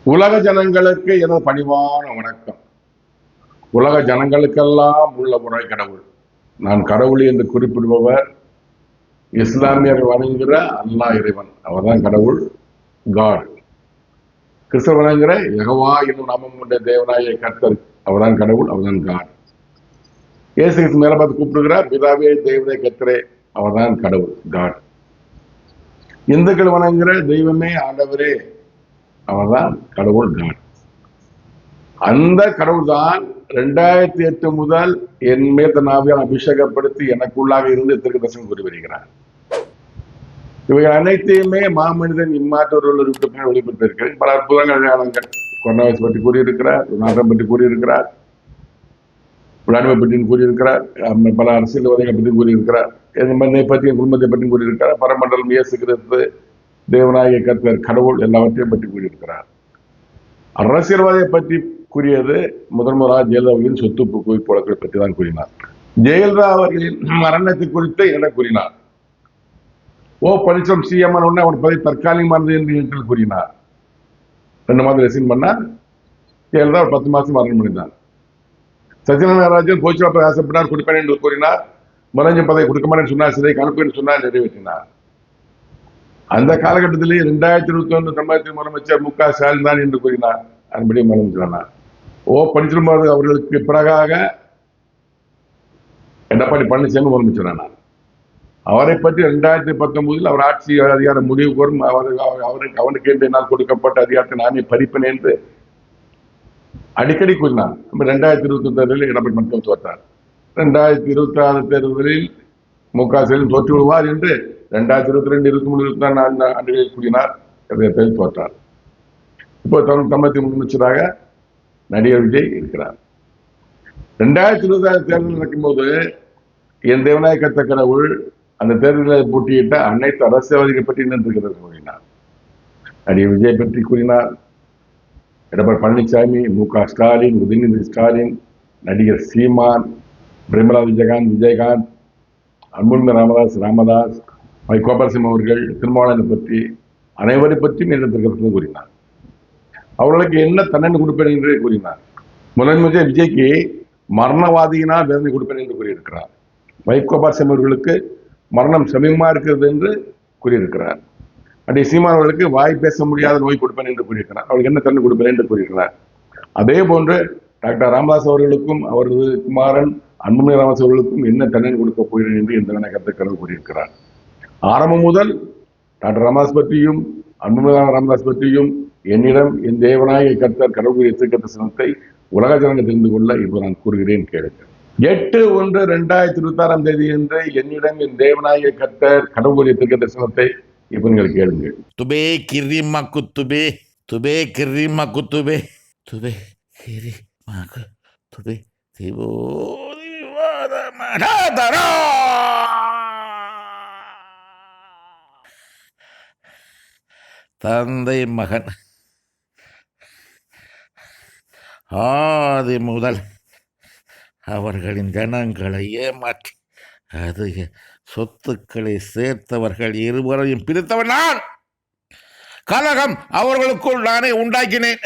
உலக ஜனங்களுக்கு எனது பணிவான வணக்கம். உலக ஜனங்களுக்கெல்லாம் உள்ள ஒரே கடவுள். நான் கடவுள் என்று குறிப்பிடுபவர் இஸ்லாமியர் வணங்குகிற அல்லாஹ் இறைவன், அவர்தான் கடவுள், காட். கிறிஸ்தவ வணங்குகிற யெகோவா என்னும் நாமம் கொண்ட தேவனாய கர்த்தர், அவர்தான் கடவுள், அவர்தான் காட். இயேசு கிறிஸ்து மேல பார்த்து கூப்பிடுகிறார், பிதாவே தேவனே கர்த்தரே, அவர்தான் கடவுள், காட். இந்துக்கள் வணங்குகிற தெய்வமே ஆண்டவரே, அவர்தான் கடவுள், காட். அந்த கடவுள் தான் 2008 முதல் என் மேல் தன் ஆவியால் அபிஷேகப்படுத்தி எனக்குள்ளாக இருந்து தீர்க்கதரிசனம் கூறி வருகிறார். இவைகள் அனைத்தையுமே மாமனிதன் இம்மாற்றோர்கள் வெளிப்பட்டிருக்கிறேன். பல அற்புதங்கள் அடையாளங்கள் கொரோனா வைரஸ் பற்றி கூறியிருக்கிறார், நாட்டம் பற்றி கூறியிருக்கிறார், விளையாடுவை பற்றி கூறியிருக்கிறார், பல அரசியல்வாதிகளை பற்றி கூறியிருக்கிறார், என்னை பற்றி என் குடும்பத்தை பற்றி கூறியிருக்கிறார், பரமண்டலம் இயேசு கிறிஸ்து தேவனாய கர்த்தர் கடவுள் எல்லாவற்றையும் பற்றி கூறியிருக்கிறார். அரசியல்வாதியை பற்றி கூறியது முதலாக ஜெயலலிதா அவர்களின் சொத்து குவிப்பு வழக்குகளை பற்றி தான் கூறினார். ஜெயலலிதா அவர்களின் மரணத்தை குறித்து என கூறினார். பன்னீர்செல்வம் சிஎம் அவன் பதவி தற்காலிகமானது என்று கூறினார். 2 மாதம் ரெசின் பண்ணார். ஜெயலலிதா 10 மாதம் மரணம் அடைந்தார். சத்யநாராயணன் கோச்சில் ஆசைப்பட்டார், கொடுப்பேன் என்று கூறினார். முதலமைச்சர் பதவி கொடுக்க மாட்டேன்னு சொன்னார், சிறைக்கு அனுப்பேன்னு சொன்னார், நிறைவேற்றினார். அந்த காலகட்டத்திலே 2021 தமிழகத்தின் முதலமைச்சர் மு.க. ஸ்டாலின் தான் என்று கூறினார். அதன்படி முதலமைச்சரானார். பன்னீர்செல்வம் அவர்களுக்கு பிறகாக எடப்பாடி பழனிசாமி முதலமைச்சரானார். அவரை பற்றி 2019 அவர் ஆட்சி அதிகார முடிவு கோரும் அவனுக்கு என்று என்னால் கொடுக்கப்பட்ட அதிகாரத்தை நானே பறிப்பேன் என்று அடிக்கடி கூறினார். 2021 தேர்தலில் எடப்பாடி மட்டும் தோற்றார். 2026 தேர்தலில் மு.க. ஸ்டாலின் தோற்று விடுவார் என்று 2022, 23, 24 ஆண்டுகளில் கூறினார். தோற்றார். இப்போ தமிழகத்தின் முதலமைச்சராக நடிகர் விஜய் இருக்கிறார். 2026 தேர்தல் நடக்கும்போது என் தேவனாய கர்த்தர் கடவுள் அந்த தேர்தலில் போட்டியிட்ட அனைத்து அரசியல்வாதிகள் பற்றி நின்றுகிறது கூறினார். நடிகர் விஜய் பற்றி கூறினார். எடப்பாடி பழனிசாமி, மு.க. ஸ்டாலின், உதயநிதி ஸ்டாலின், நடிகர் சீமான், பிரேமலா விஜயகாந்த், அன்புமணி ராமதாஸ், கோபாலசிங் அவர்கள், திருமாவளவனை பற்றி அனைவரை பற்றியும் நிறுத்திருக்கிறது கூறினார். அவர்களுக்கு என்ன தண்டனை கொடுப்பேன் என்று கூறினார். முதலமைச்சர் விஜய்க்கு மரணவாதியினால் வேதனை கொடுப்பேன் என்று கூறியிருக்கிறார். கோபாலசிங் அவர்களுக்கு மரணம் சமீபமா இருக்கிறது என்று கூறியிருக்கிறார். அப்படி சீமான் அவர்களுக்கு வாய் பேச முடியாத நோய் கொடுப்பேன் என்று கூறியிருக்கிறார். அவர்களுக்கு என்ன தண்டனை கொடுப்பேன் என்று கூறியிருக்கிறார். அதே போன்று டாக்டர் ராமதாஸ் அவர்களுக்கும் அவரது குமாரன் அன்புமணி ராமதாஸ் அவர்களுக்கும் என்ன தண்டனை கொடுக்க போகிறேன் என்று இந்த கருத்து கூறியிருக்கிறார். ஆரம்பம் முதல் டாக்டர் ராமதாஸ் பற்றியும் அன்புமணி ராமதாஸ் பற்றியும் என்னிடம் என் தேவனாய கர்த்தர் கடவுள் தீர்க்கதரிசனத்தை உலக ஜனங்கள் தெரிந்து கொள்ள இப்போ நான் கூறுகிறேன், கேளுங்கள். 8/1/2026 தேதி என்று என்னிடம் என் தேவனாய கர்த்தர் கடவுள் தீர்க்கதரிசனத்தை இப்போ நீங்கள் கேளுங்கள். துபே கிரிமா குத்துபே, துபே கிரிமா குத்துபே, துபே கிரிமா குத்துபே, திவோ திவாதமடதரா. தந்தை மகன் ஆதி முதல் அவர்களின் ஜனங்களை ஏமாற்றி அதிக சொத்துக்களை சேர்த்தவர்கள் இருவரையும் பிரித்தவன் நான். கலகம் அவர்களுக்குள் நானே உண்டாக்கினேன்.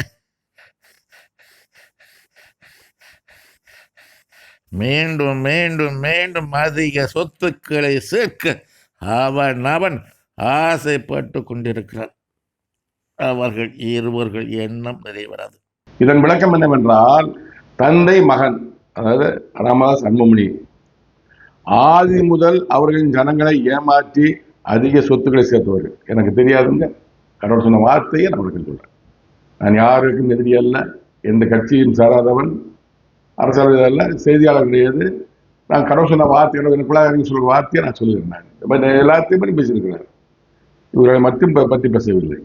மீண்டும் மீண்டும் மீண்டும் அதிக சொத்துக்களை சேர்க்க அவன் ஆசைப்பட்டு கொண்டிருக்கிறான். அவர்கள் இருவர்கள் எண்ணம் நிறைவேறாது. இதன் விளக்கம் என்னவென்றால், தந்தை மகன், அதாவது ராமதாஸ் அன்புமணி ஆதி முதல் அவர்களின் ஜனங்களை ஏமாற்றி அதிக சொத்துக்களை சேர்த்தவர்கள். எனக்கு தெரியாதுங்க, கடவுள் சொன்ன வார்த்தையை நான் அவர்கள் சொல்றேன். நான் யாருக்கும் எதிரி அல்ல, எந்த கட்சியும் சாராதவன், அரசியல் அல்ல, செய்தியாளர் கிடையாது. நான் கடவுள் சொன்ன வார்த்தை, எனக்குள்ளாக சொல்ற வார்த்தையை நான் சொல்லியிருந்தேன். எல்லாத்தையும் பற்றி பேசியிருக்கிறார். இவர்களை மட்டும் பற்றி பேசவில்லை.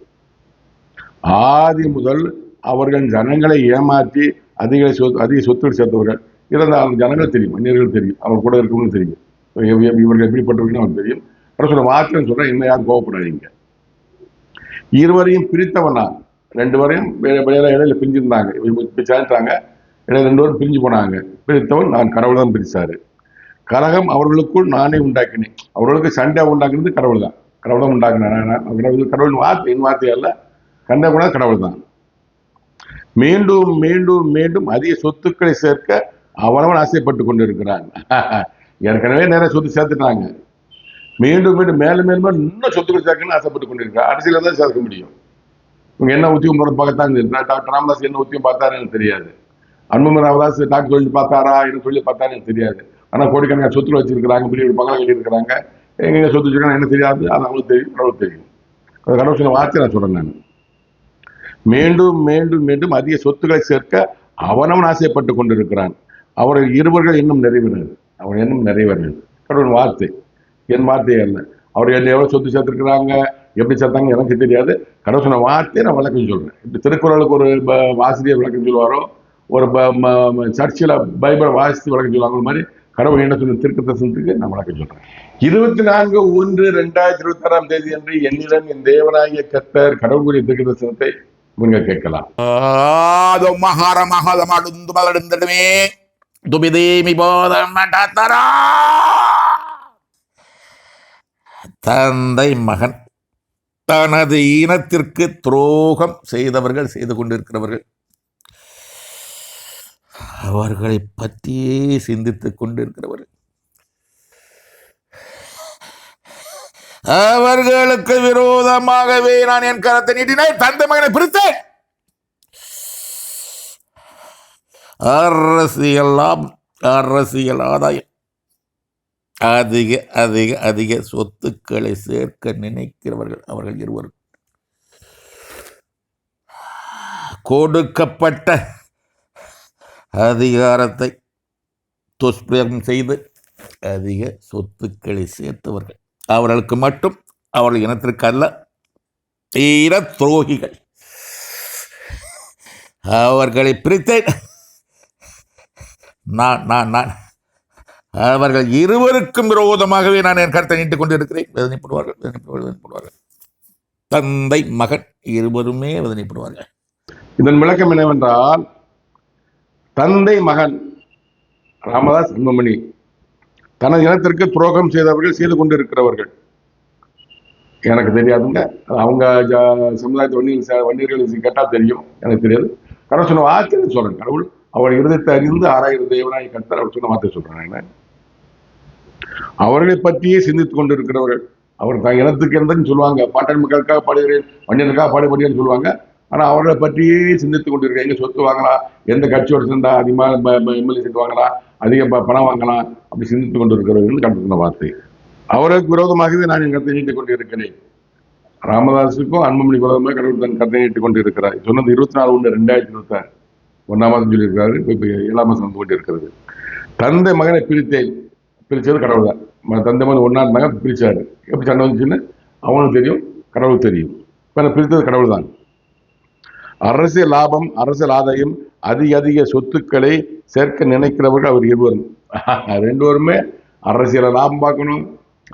ஆதி முதல் அவர்கள் ஜனங்களை ஏமாற்றி அதிக சொத்துக்கள் சேர்த்தவர்கள். இருந்தால் ஜனங்கள் தெரியும், அந்நியர்கள் தெரியும், அவர் கூட இருக்கவங்களும் தெரியும், இவர்கள் எப்படிப்பட்டவர்கள் அவருக்கு தெரியும். சொன்ன வார்த்தை சொல்றேன், இன்னும் யாரும் கோவப்படாதீங்க. இருவரையும் பிரித்தவனா, 2 வரையும் இடையில பிரிஞ்சிருந்தாங்க, இவங்க சேர்ந்தாங்க, இடையில 2 பேரும் பிரிஞ்சு போனாங்க. பிரித்தவன் நான், கடவுள் தான் பிரிச்சாரு. கலகம் அவர்களுக்குள் நானே உண்டாக்கினேன். அவர்களுக்கு சண்டை உண்டாக்குனது கடவுள் தான். கடவுள் தான் உண்டாக்குனேன். கடவுள் வார்த்தை, என் வார்த்தை அல்ல, கண்ட கூட கடவுள் தான். மீண்டும் மீண்டும் மீண்டும் அதிக சொத்துக்களை சேர்க்க அவனவன் ஆசைப்பட்டு கொண்டிருக்கிறான். ஏற்கனவே நிறைய சொத்து சேர்த்துட்டாங்க, மீண்டும் மீண்டும் மேலும் மேலும் இன்னும் சொத்துக்கள் சேர்க்கணும்னு ஆசைப்பட்டு கொண்டிருக்கிறார். அரசியல தான் சேர்க்க முடியும். இவங்க என்ன உத்தியம் பார்க்கத்தான். டாக்டர் ராமதாஸ் என்ன உத்தியம் பார்த்தாரு எனக்கு தெரியாது. அன்புமணி ராமதாஸ் டாக்டர் தொழில் பார்த்தாரா என்ன தொழில் பார்த்தாரு எனக்கு தெரியாது. ஆனா கோடிக்கணக்கான சொத்துல வச்சிருக்கிறாங்க, பெரிய பங்களா கட்டி இருக்கிறாங்க. எங்க சொத்து வச்சிருக்காங்க என்ன தெரியாது, அது அவங்களுக்கு தெரியும், கடவுள் தெரியும். கடவுள் சொன்ன வார்த்தை நான் சொல்றேன். நான் மீண்டும் மீண்டும் மீண்டும் அதிக சொத்துக்களை சேர்க்க அவனவன் ஆசைப்பட்டு கொண்டிருக்கிறான். அவர்கள் இருவர்கள் இன்னும் நிறைவேறது, அவன் இன்னும் நிறைவேறது. கடவுள் வார்த்தை, என் வார்த்தையே அல்ல. அவர்கள் எவ்வளவு சொத்து சேர்த்திருக்கிறாங்க, எப்படி சேர்த்தாங்க எனக்கு தெரியாது. கடவுள் சொன்ன வார்த்தையை நான் விளக்கம் சொல்றேன். இப்ப திருக்குறளுக்கு ஒரு ஆசிரியர் விளக்கம் சொல்லுவாரோ, ஒரு சர்ச்சில் பைபிளை வாசித்து விளக்கம் சொல்லுவாங்க மாதிரி கடவுள் என்ன சொன்ன திருக்கு தரிசனத்துக்கு நான் விளக்கம் சொல்றேன். 24/1/2026 அன்று என்னிடம் என் தேவனாகிய கர்த்தர் கடவுளுடைய திருக்கு தரிசனத்தை நீங்க கேட்கலாம். தந்தை மகன் தனது இனத்திற்கு துரோகம் செய்தவர்கள், செய்து கொண்டிருக்கிறவர்கள், அவர்களை பற்றியே சிந்தித்துக் கொண்டிருக்கிறவர்கள், அவர்களுக்கு விரோதமாகவே நான் என் கரத்தை நீட்டினேன், தந்தை மகனை பிரித்தேன். அரசியல் லாபம், அரசியல் ஆதாயம், அதிக அதிக அதிக சொத்துக்களை சேர்க்க நினைக்கிறவர்கள் அவர்கள் இருவரும். கொடுக்கப்பட்ட அதிகாரத்தை துஷ்பிரயோகம் செய்து அதிக சொத்துக்களை சேர்த்தவர்கள், அவர்களுக்கு மட்டும், அவர்கள் இனத்திற்கு அல்ல, ஈர துரோகிகள். அவர்களை பிரித்தேன். நான் அவர்கள் இருவருக்கும் விரோதமாகவே நான் என் கருத்தை நீட்டுக் கொண்டிருக்கிறேன். வேதனைப்படுவார்கள். தந்தை மகன் இருவருமே வேதனைப்படுவார்கள். இதன் விளக்கம் என்னவென்றால், தந்தை மகன் ராமதாஸ் அன்புமணி தனது இனத்திற்கு துரோகம் செய்தவர்கள், செய்து கொண்டிருக்கிறவர்கள். எனக்கு தெரியாதுங்க, அவங்க சமுதாயத்தை வன்னியர்கள் கேட்டா தெரியும், எனக்கு தெரியாது. கடவுள் சொன்ன வார்த்தை சொல்றேன். கடவுள் அவர் இருதயத்தை அறிந்து ஆராய்கிற தேவனாய் கர்த்தர் அவர் சொன்ன வார்த்தை சொல்றேன். அவர்களை பற்றியே சிந்தித்துக் கொண்டிருக்கிறவர்கள். அவர் தான் இனத்துக்கு இருந்ததுன்னு சொல்லுவாங்க, பாட்டன் மக்களுக்காக பாடுகிறேன், வன்னியனுக்காக பாடுபடுகிறேன்னு சொல்லுவாங்க. ஆனா அவர்களை பற்றியே சிந்தித்துக் கொண்டிருக்க, எங்க சொத்து வாங்கலாம், எந்த கட்சியோட சேர்ந்தா அதிகமாக எம்எல்ஏ சீட்டு வாங்கலாம், அதிக பணம் வாங்கலாம், அப்படி சிந்தித்துக் கொண்டிருக்கிறவர்கள் கடவுள் சொன்ன வார்த்தை. அவருக்கு விரோதமாகவே நான் என் கருத்தை நீட்டிக் கொண்டிருக்கிறேன். ராமதாஸுக்கும் அன்புமணி விரோதமாக கடவுள் தன் கருத்தை நீட்டிக் கொண்டிருக்கிறார். சொன்னது 24/1/2026 1ஆம் மாதம் சொல்லியிருக்கிறாரு. இப்ப 7ஆம் மாதம் வந்து கொண்டிருக்கிறது. தந்தை மகனை பிரித்தேன், பிரிச்சது கடவுள் தான். தந்தை மகன் ஒன்னா இருந்தாங்க, பிரிச்சாரு. எப்படி சண்டை வந்துச்சுன்னு அவனுக்கு தெரியும், கடவுளுக்கு தெரியும். இப்ப பிரித்தது கடவுள் தான். அரசியல் லாபம், அரசியல் ஆதாயம், அதிக அதிக சொத்துக்களை சேர்க்க நினைக்கிறவர்கள் அவர் இருவரும். ரெண்டுவருமே அரசியல லாபம் பார்க்கணும்,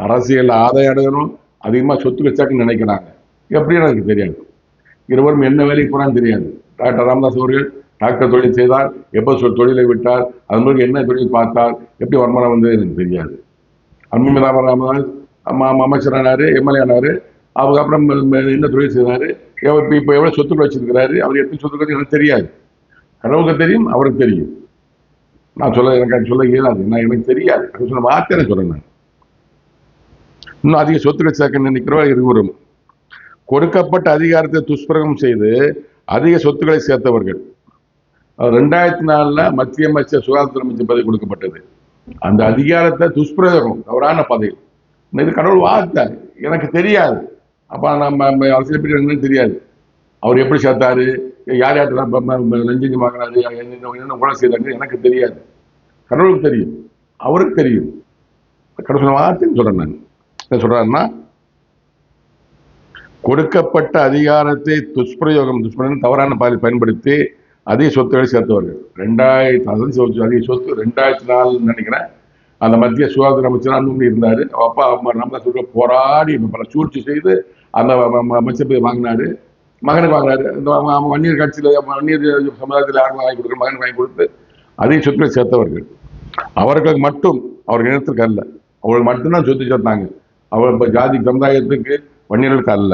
அரசியல் ஆதாயம் அடையணும், அதிகமா சொத்துக்கள் சேர்க்க நினைக்கிறாங்க. எப்படி எனக்கு தெரியாது. இருவரும் என்ன வேலைக்கு போறான்னு தெரியாது. டாக்டர் ராமதாஸ் அவர்கள் டாக்டர் தொழில் செய்தார், எப்போ தொழிலை விட்டார், அது மாதிரி என்ன தொழில் பார்த்தார், எப்படி வருமானம் வந்தது எனக்கு தெரியாது. அன்புமணி ராமதாஸ் அமைச்சரானாரு, எம்எல்ஏ ஆனாரு. அதுக்கப்புறம் என்ன தொழில் செய்தாரு, இப்போ எவ்வளவு சொத்துக்கள் வச்சிருக்கிறாரு, அவர் எத்தனை சொத்துக்கள் எனக்கு தெரியாது. கடவுளுக்கு தெரியும், அவருக்கு தெரியும். நான் எனக்கு சொல்ல இயலாது, நான் எனக்கு தெரியாது. சொன்ன வார்த்தை எனக்கு சொல்றேன். நான் இன்னும் அதிக சொத்துக்கள் சேர்க்க நினைக்கிறவர் இருவரும். கொடுக்கப்பட்ட அதிகாரத்தை துஷ்பிரயோகம் செய்து அதிக சொத்துக்களை சேர்த்தவர்கள். 2004 மத்திய அமைச்சர், சுகாதார அமைச்சர் பதவி கொடுக்கப்பட்டது. அந்த அதிகாரத்தை துஷ்பிரயோகம், தவறான பதவி. இது கடவுள் வார்த்தை, எனக்கு தெரியாது. அப்ப நம்ம அரசியல் பற்றி என்னன்னு தெரியாது. அவர் எப்படி சேர்த்தாரு, யார் யார்கிட்ட லஞ்சம் வாங்கினாரு, என்ன கூட செய்தாங்க, எனக்கு தெரியாது. கடவுளுக்கு தெரியும், அவருக்கு தெரியும். கடவுள் சொன்ன வார்த்தைன்னு சொல்றேன். நான் என்ன சொல்றேன்னா, கொடுக்கப்பட்ட அதிகாரத்தை துஷ்பிரயோகம், தவறான பாதையில் பயன்படுத்தி அதிக சொத்துக்களை சேர்த்தவர்கள். 2000 அதிக சொத்து 2004 நினைக்கிறேன். அந்த மத்திய சுகாதார அமைச்சர் அன்புமணி இருந்தாரு. அப்பா ராமதாஸ் போராடி பல சூழ்ச்சி செய்து அந்த அமைச்சர் போய் வாங்கினாரு. மகனுக்கு வாங்கினாரு. இந்த வன்னியர் கட்சியில, வன்னியர் சமுதாயத்தில் யாருக்கும் வாங்கி கொடுக்குற மகனுக்கு வாங்கி கொடுத்து அதிக சொத்துக்களை சேர்த்தவர்கள். அவர்களுக்கு மட்டும், அவர்கள் இனத்திற்கு அல்ல, அவர்கள் மட்டும்தான் சொத்து சேர்த்தாங்க. அவர்கள் ஜாதி சமுதாயத்துக்கு, வன்னியர்களுக்கு அல்ல.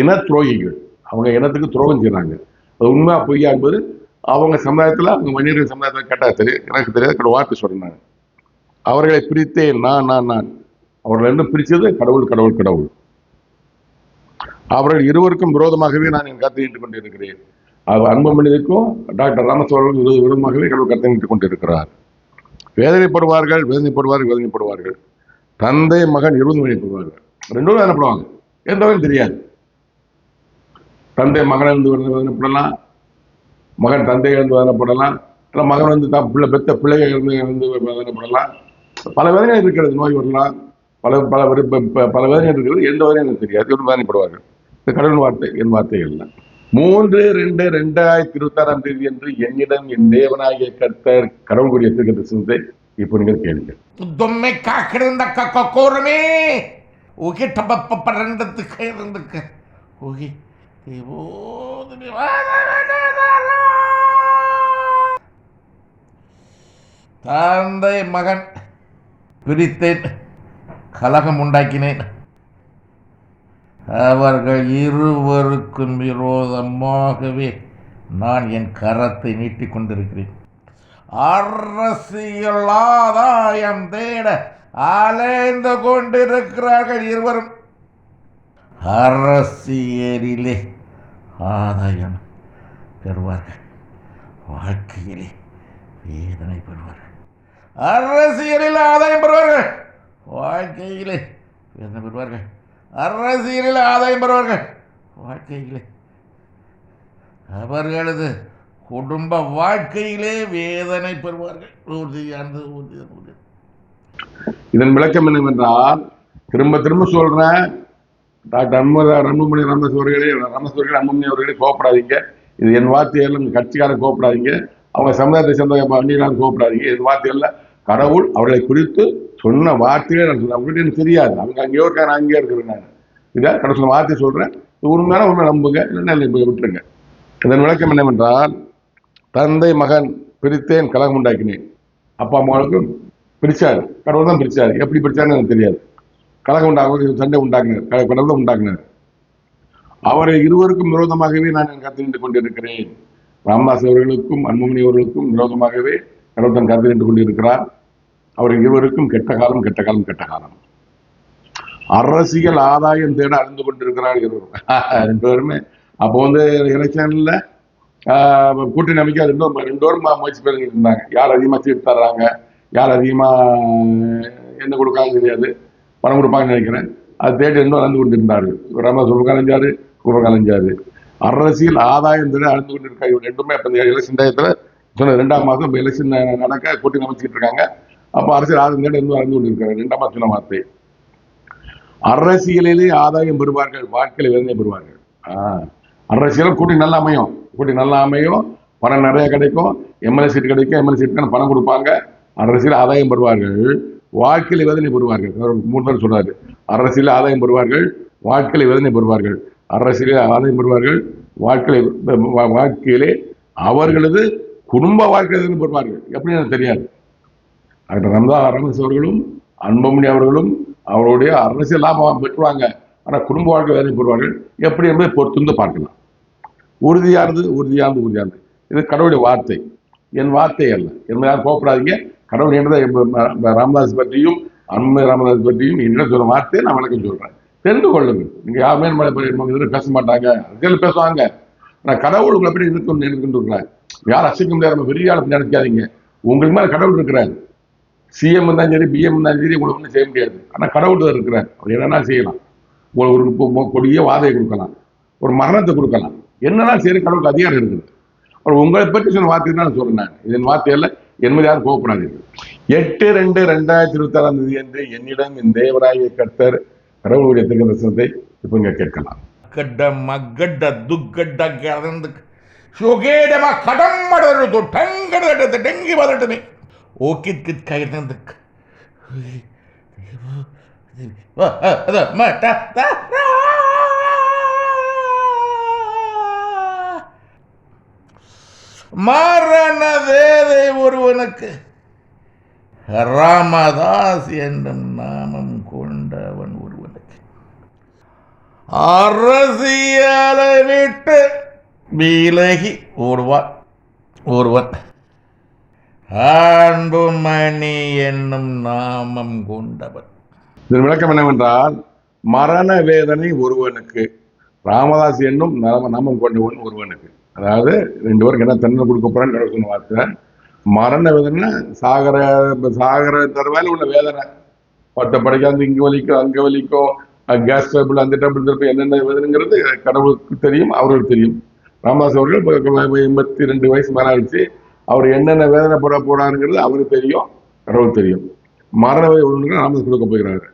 இன துரோகிகள், அவங்க இனத்துக்கு துரோகம் செய்யறாங்க. அது உண்மையா பொய்யா என்பது அவங்க சமுதாயத்தில், அவங்க மனிதர்கள் சமுதாயத்தில் கேட்டால் தெரியும். எனக்கு தெரியாது, வார்த்தை சொல்றேன். அவர்களை பிரித்தேன் நான். அவர்கள் ரெண்டும் பிரித்தது கடவுள். அவர்கள் இருவருக்கும் விரோதமாகவே நான் என் கருத்தை நீட்டுக் கொண்டிருக்கிறேன். அவர் அன்புமணிக்கும் டாக்டர் ராமதாஸ் அவர்கள் விரோதமாகவே கடவுள் கருத்தை நீட்டுக் கொண்டிருக்கிறார். வேதனைப்படுவார்கள். தந்தை மகன் இருவரும் வேதனைப்படுவார்கள். ரெண்டும் வேதனைப்படுவாங்க. எந்த வகையும் தெரியாது. தந்தை மகன் இருந்து வேதனைப்படலாம், மகன் தந்தை இருந்து வேதனைப்படலாம், இல்லை மகன் வந்து பெத்த பிள்ளைகள் இருந்து வேதனைப்படலாம். பல வேதனைகள் இருக்கிறது. நோய் வரலாம், பல வேதனைகள் இருக்கிறது. எந்த வேதனையும் எனக்கு தெரியாது. இவரும் வேதனைப்படுவார்கள். இந்த கடவுள் வார்த்தை, என் வார்த்தை இல்லை. 3/2/2026 என்று என்னிடம் என் தேவனாகிய கர்த்தர் கடவுள் கூறிய தீர்க்கதரிசனத்தை இப்போ நீங்கள் கேளுங்க. தொம்மை காக்கிருந்த கோரமே ஓகே டப்பரண்டத்துக்கு இருந்துக்கு ஓகே தந்தை மகன் பிரித்தேன், கலகம் உண்டாக்கினேன். அவர்கள் இருவருக்கும் விரோதமாகவே நான் என் கரத்தை நீட்டிக் கொண்டிருக்கிறேன். அரசியல் ஆதாயம் தேட அலைந்து கொண்டிருக்கிறார்கள் இருவரும். அரசியலிலே ஆதாயம் பெறுவார்கள், வாழ்க்கையிலே வேதனை பெறுவார்கள். அரசியலில் ஆதாயம் பெறுவார்கள், வாழ்க்கையிலே வேதனை பெறுவார்கள். அரசியலில் ஆதாயம் பெறுவார்கள், வாழ்க்கையிலே அவர்களது குடும்ப வாழ்க்கையிலே வேதனை பெறுவார்கள். இதன் விளக்கம் என்னவென்றால், திரும்ப சொல்றேன், டாக்டர் அன்புமணி ராமதாஸ் அவர்களே, அன்புமணி அவர்களே கோப்படாதீங்க. இது என் வார்த்தையெல்லாம், கட்சிக்காரன் கோப்படாதீங்க, அவங்க சமுதாயத்தை சேர்ந்த அந்நியரான் கோப்படாதீங்க. என் வார்த்தையல்ல, கடவுள் அவர்களை குறித்து சொன்ன வார்த்தையே நான் சொல்றேன். அவங்ககிட்ட எனக்கு தெரியாது, அவங்க அங்கேயோ இருக்காங்க, நான் அங்கேயே இருக்கிறேன். நான் இதை கடவுள் வார்த்தை சொல்றேன். உண்மையான உண்மை நம்புங்க, இல்லைன்னா விட்டுருங்க. இதன் விளக்கம் என்னவென்றால், தந்தை மகன் பிரித்தேன், கலகம் உண்டாக்கினேன். அப்பா அம்மாவுக்கும் பிரிச்சாரு, கடவுள் தான் பிரிச்சாரு. எப்படி பிரிச்சாருன்னு எனக்கு தெரியாது. கலகம் உண்டாக்குவது, சண்டை உண்டாக்குனார், கடவுள் தான் உண்டாக்குனார். அவரை இருவருக்கும் விரோதமாகவே நான் என் கருத்து நின்று கொண்டிருக்கிறேன். ராமதாஸ் அவர்களுக்கும் அன்புமணி அவர்களுக்கும் விரோதமாகவே கடவுள் தன் கருத்து நின்று கொண்டிருக்கிறார். அவர்கள் இருவருக்கும் கெட்ட காலம். அரசியல் ஆதாயம் தேட அறிந்து கொண்டிருக்கிறார் இருவரும். ரெண்டு பேருமே அப்போ எலெக்ஷன்ல கூட்டணி அமைக்க ரெண்டு பேரும் முயற்சி பண்ணிட்டு இருந்தாங்க. யார் அதிகமாக சீட் தர்றாங்க, யார் அதிகமாக என்ன கொடுக்காங்க தெரியாது, பணம் கொடுப்பாங்கன்னு நினைக்கிறேன். அது தேடி ரெண்டும் அறிந்து கொண்டிருந்தார்கள். ராமதாஸ் ஒரு கலைஞ்சாரு, கலைஞ்சாரு. அரசியல் ஆதாயம் தேட அறிந்து கொண்டிருக்காரு. இவங்க ரெண்டுமே இப்போ எலெக்ஷன் டயத்தில் சொன்ன 2ஆம் மாதம் இப்போ எலெக்ஷன் நடக்க கூட்டணி அமைச்சிட்டு இருக்காங்க. அப்போ அரசியல் ஆதாயம் தேட இன்னும் அறிந்து கொண்டிருக்காரு. 2ஆம் மாதம் சொன்ன வார்த்தை. அரசியலிலே ஆதாயம் பெறுவார்கள், வாழ்க்கையில் வேதனை பெறுவார்கள். அரசியல் கூட்டணி நல்லா அமையும், பணம் நிறைய கிடைக்கும், எம்எல்ஏ சீட் கிடைக்கும், எம்எல்ஏ சீட்டுக்கான பணம் கொடுப்பாங்க. அரசியல் ஆதாயம் பெறுவார்கள், வாழ்க்கையில் வேதனை பெறுவார்கள். 3 பேர் சொல்றாரு. அரசியல் ஆதாயம் பெறுவார்கள், வாழ்க்கையில் வேதனை பெறுவார்கள். அரசியலில் ஆதாயம் பெறுவார்கள், வாழ்க்கையிலே அவர்களது குடும்ப வாழ்க்கையில் பெறுவார்கள். எப்படி எனக்கு தெரியாது. டாக்டர் ராமதாஸ் அவர்களும் அன்புமணி அவர்களும் அவருடைய அரசியல் லாபம் பெற்றுவாங்க, ஆனால் குடும்ப வாழ்க்கை வேதனை பெறுவார்கள். எப்படி என்பதை பொறுத்து பார்க்கலாம். உறுதியானது. இது கடவுளுடைய வார்த்தை, என் வார்த்தை அல்ல. என்ன யாரும் கோப்படாதீங்க. கடவுள் என்னதான் ராமதாஸ் பற்றியும் அன்புமணி ராமதாஸ் பற்றியும் என்ன சொல்ற வார்த்தையை நான் வணக்கம் சொல்றேன். தெரிந்து கொள்ளுங்கள். நீங்க யாருமே பேச மாட்டாங்க, அரசியல் பேசுவாங்க. நான் கடவுள் உங்களை எப்படி இருக்குன்னு யார் அசைக்க முடியாது, பெரிய ஆள் நினைக்காதீங்க. உங்களுக்கு மேல கடவுள் இருக்கிறார். சிஎம் இருந்தாலும் சரி, பிஎம் இருந்தாலும் சரி, உங்களுக்கு ஒன்றும் செய்ய முடியாது. ஆனால் கடவுள் தான் இருக்கிறார். அவர் என்னன்னா செய்யலாம். உங்களுக்கு ஒரு கொடிய வாதையை கொடுக்கலாம், ஒரு மரணத்தை கொடுக்கலாம், என்னன்னா சரி, கடவுளுக்கு அதிகாரம் இருக்குது. அவர் உங்களை பற்றி சொன்ன வார்த்தை தான் நான் சொல்றேன். இதன் வார்த்தையல்ல, என்பது யாரும் கோவப்படாது. 8/2/2026 என்று என்னிடம் என் தேவராகிய கர்த்தர் கடவுளுடைய தீர்க்கதரிசனத்தை இப்போ இங்க கேட்கலாம். மரண வேதை ஒருவனுக்கு ராமதாஸ் என்னும் நாமம் கொண்டவன் ஒருவனுக்கு அரசியலை விட்டு விலகி ஓடுவான் ஒருவன். அன்புமணி என்னும் நாமம் கொண்டவன். இதன் விளக்கம் என்னவென்றால், மரண வேதனை ஒருவனுக்கு, ராமதாஸ் என்னும் நாமம் கொண்டவன் ஒருவனுக்கு. அதாவது 2 பேருக்கு என்ன தண்டனை கொடுக்க போறான்னு கடவுள் சொன்ன வார்த்தை. மரண வேதனை சாகர தருவாயில் உள்ள வேதனை. 10 படிக்காந்து இங்க வலிக்கும் அங்க வலிக்கும், கேஸ் டேபிள் அந்த டேபிள் திருப்பி என்னென்ன வேதனைங்கிறது கடவுளுக்கு தெரியும், அவர்களுக்கு தெரியும். ராமதாஸ் அவர்கள் 82 வயசு மேல ஆயிடுச்சு. அவர் என்னென்ன வேதனை போட போறாருங்கிறது அவருக்கு தெரியும், கடவுளுக்கு தெரியும். மரண வேதனை ராமதாஸ் கொடுக்க போகிறாரு.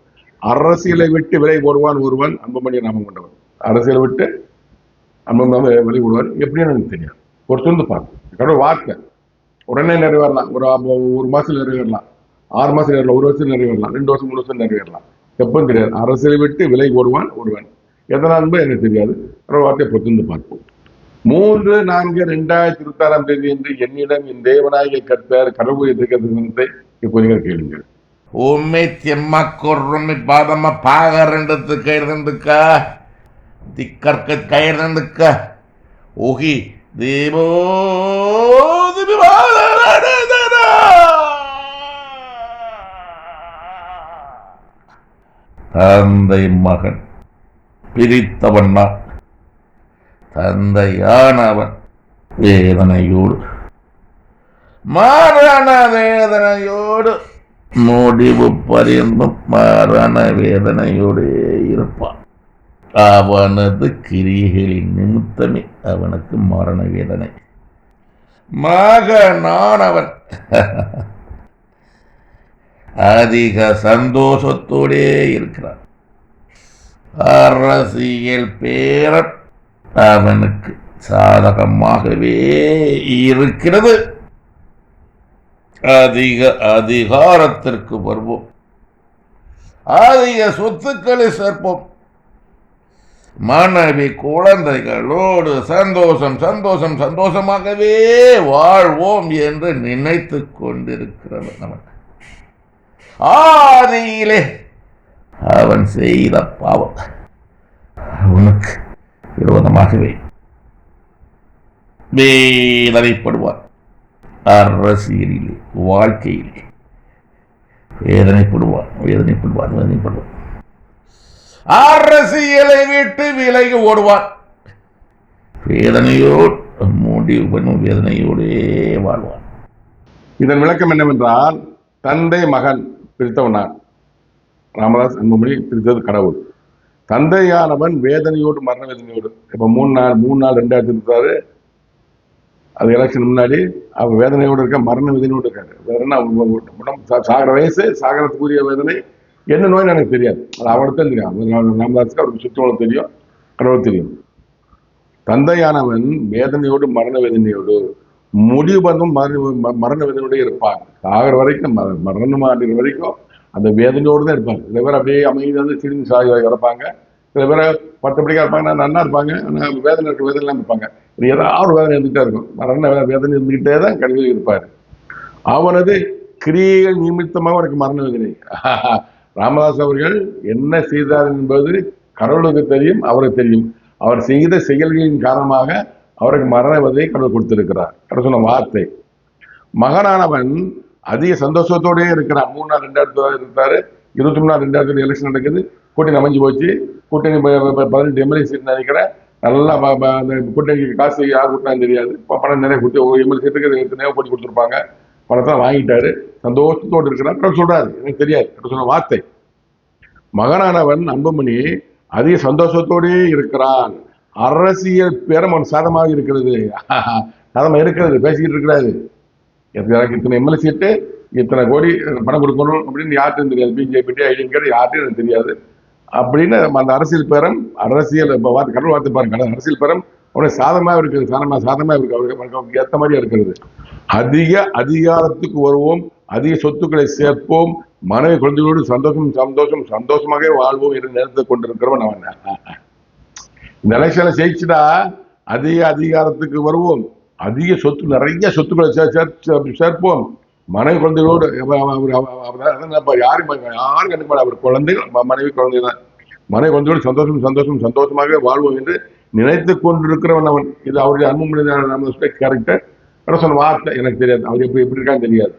அரசியலை விட்டு விலை போடுவான் ஒருவன், அன்புமணி நாமம் கொண்டவன். அரசியலை விட்டு அன்புமணி விலை போடுவார். எப்படின்னு எனக்கு தெரியாது. ஒரு துண்டு பார்த்து கடவுள் வார்த்தை உடனே நிறைவேறலாம். ஒரு மாசம் நிறைவேறலாம், 6 மாசம் நிறைவேறலாம், 1 வருஷம் நிறைவேறலாம், 2 வருஷம் 3 வருஷம் நிறைவேறலாம். எப்பவும் தெரியாது. அரசியலை விட்டு விலை போடுவான் ஒருவன். எதனால் என்பது எனக்கு தெரியாது. கடவுள் வார்த்தையை பொறுத்து பார்ப்போம். 3/4/2026 என்று என்னிடம் என் தேவனாகிய கர்த்தர் கடவுள் தினத்தை இப்போ நீங்கள் கேளுங்கள். உண்மை தெம்மக்குறுமி பாதம பாகரண்டத்து கைர்ந்துக்க திக்கற்க கைர்ந்துக்க ஓகி தேவோ தந்தை மகன் பிரித்தவன்னா தந்தையானவன் வேதனையோடு மரண வேதனையோடு முடிவு பரியந்தும் மரண வேதனையோடு இருப்பான். அவனது கிரிகளின் நிமித்தமே அவனுக்கு மரண வேதனை. மகனானவன் அதிக சந்தோஷத்தோடே இருக்கிறான். அரசியல் பேரன் அவனுக்கு சாதகமாகவே இருக்கிறது. அதிக அதிகாரத்திற்கு வருவோம், அதிக சொத்துக்களை சேர்ப்போம், மனைவி குழந்தைகளோடு சந்தோஷம் சந்தோஷம் சந்தோஷமாகவே வாழ்வோம் என்று நினைத்து கொண்டிருக்கிறவன் அவன். ஆதியிலே அவன் செய்த பாவம் அவனுக்கு விரோதமாகவே வேதனைப்படுவான். அரசியலிலே வாழ்க்கையிலே வேதனைப்படுவான். அரசியலை விட்டு விலகி ஓடுவான். வேதனையோடு முடிவு பண்ணும், வேதனையோடே வாழ்வான். இதன் விளக்கம் என்னவென்றால், தந்தை மகன் பிரித்தவனான். ராமதாஸ் அன்புமணி பிரித்தது கடவுள். தந்தையானவன் வேதனையோடு மரண வேதனையோடு. இப்ப 3 நாள் 2026 அது எலெக்ஷன் முன்னாடி அவன் வேதனையோடு இருக்க, மரண வேதனையோடு இருக்காரு. வேற என்ன சாகிற வயசு, சாகரத்துக்குரிய வேதனை என்ன நோய்னு எனக்கு தெரியாது. அது அவனுக்கு தான் தெரியும். ராமதாஸுக்கு அவருக்கு சுற்றுலா தெரியும், கடவுள் தெரியும். தந்தையானவன் வேதனையோடு மரண வேதனையோடு முடிவு பண்ணும் மரண வேதனையோடு இருப்பான். சாகிற வரைக்கும், மரணம் ஆடுற வரைக்கும் அந்த வேதனையோடு தான் இருப்பாங்க. சில பேர் அப்படியே அமைதியாக சிரிஞ்சு இறப்பாங்க. சில பேர் 10 படிக்கா இருப்பாங்க, நல்லா இருப்பாங்க, வேதனை இருக்க வேதனைலாம் இருப்பாங்க. ஏதாவது வேதனை இருந்துகிட்டே இருக்கும். மரண வேதனை இருந்துகிட்டே தான் கடைசியில் இருப்பார். அவனது கிரியைகள் நிமித்தமாக அவருக்கு மரண வேதனை. ராமதாஸ் அவர்கள் என்ன செய்தார் என்பது கடவுளுக்கு தெரியும், அவருக்கு தெரியும். அவர் செய்த செயல்களின் காரணமாக அவருக்கு மரண வேதனை கடவுள் கொடுத்திருக்கிறார். கடவுள் சொன்ன வார்த்தை. மகனானவன் அதிக சந்தோஷத்தோடே இருக்கிறான். 3 நாள் 2026 இருந்தாரு. 23 நாள் 2026 எலெக்ஷன் நடக்குது. கூட்டணி அமைஞ்சு போச்சு. கூட்டணி 18 எம்எல்ஏ சீட் நினைக்கிறேன். நல்லா அந்த கூட்டணிக்கு காசு யார் கொடுத்தான்னு தெரியாது. பணம் நிறைய கொடுத்து ஒரு எம்எல்ஏ சீட்டுக்கு நிறைய போட்டி கொடுத்துருப்பாங்க. பணத்தை வாங்கிட்டாரு. சந்தோஷத்தோடு இருக்கிறார். கடவுள் சொல்றாரு, எனக்கு தெரியாது. கடவுள் சொன்ன வார்த்தை. மகனானவன் அன்புமணி அதிக சந்தோஷத்தோடே இருக்கிறான். அரசியல் பேரம் அவன் சாதமாக இருக்கிறது. சாதமாக இருக்கிறது, பேசிக்கிட்டு இருக்கிறாரு. எனக்கு இத்தனை எம்எல்ஏ சீட்டு, இத்தனை கோடி பணம் கொடுக்கணும் அப்படின்னு யார்ட்டும் தெரியாது. பிஜேபி ஐடிங்கிறது யார்ட்டும் எனக்கு தெரியாது அப்படின்னு அந்த அரசியல் பேரம், அரசியல் கடவுள் வார்த்தை பாருங்க, அரசியல் பேரம் அவனுக்கு சாதமாக இருக்குது. சாதமாக இருக்கு. அவருக்கு ஏற்ற மாதிரியா இருக்கிறது. அதிக அதிகாரத்துக்கு வருவோம், அதிக சொத்துக்களை சேர்ப்போம், மனைவி குழந்தைகளோடு சந்தோஷமாக வாழ்வோம் என்று நேரத்தை கொண்டிருக்கிறவன் அவன். இந்த எலெக்ஷனை ஜெயிச்சுட்டா அதிக அதிகாரத்துக்கு வருவோம், அதிக சொத்து, நிறைய சொத்துக்களை சேர்ப்போம், மனைவி குழந்தைகளோடு. யாரும் கண்டுப்பாடு, அவர் குழந்தைகள், மனைவி குழந்தை தான். மனைவி குழந்தைகளோடு சந்தோஷமாக வாழ்வோம் என்று நினைத்து கொண்டிருக்கிறவன் அவன். இது அவருடைய அன்புமணி கேரக்டர். சொன்ன வார்த்தை எனக்கு தெரியாது, அவர் எப்படி இருக்கான்னு தெரியாது.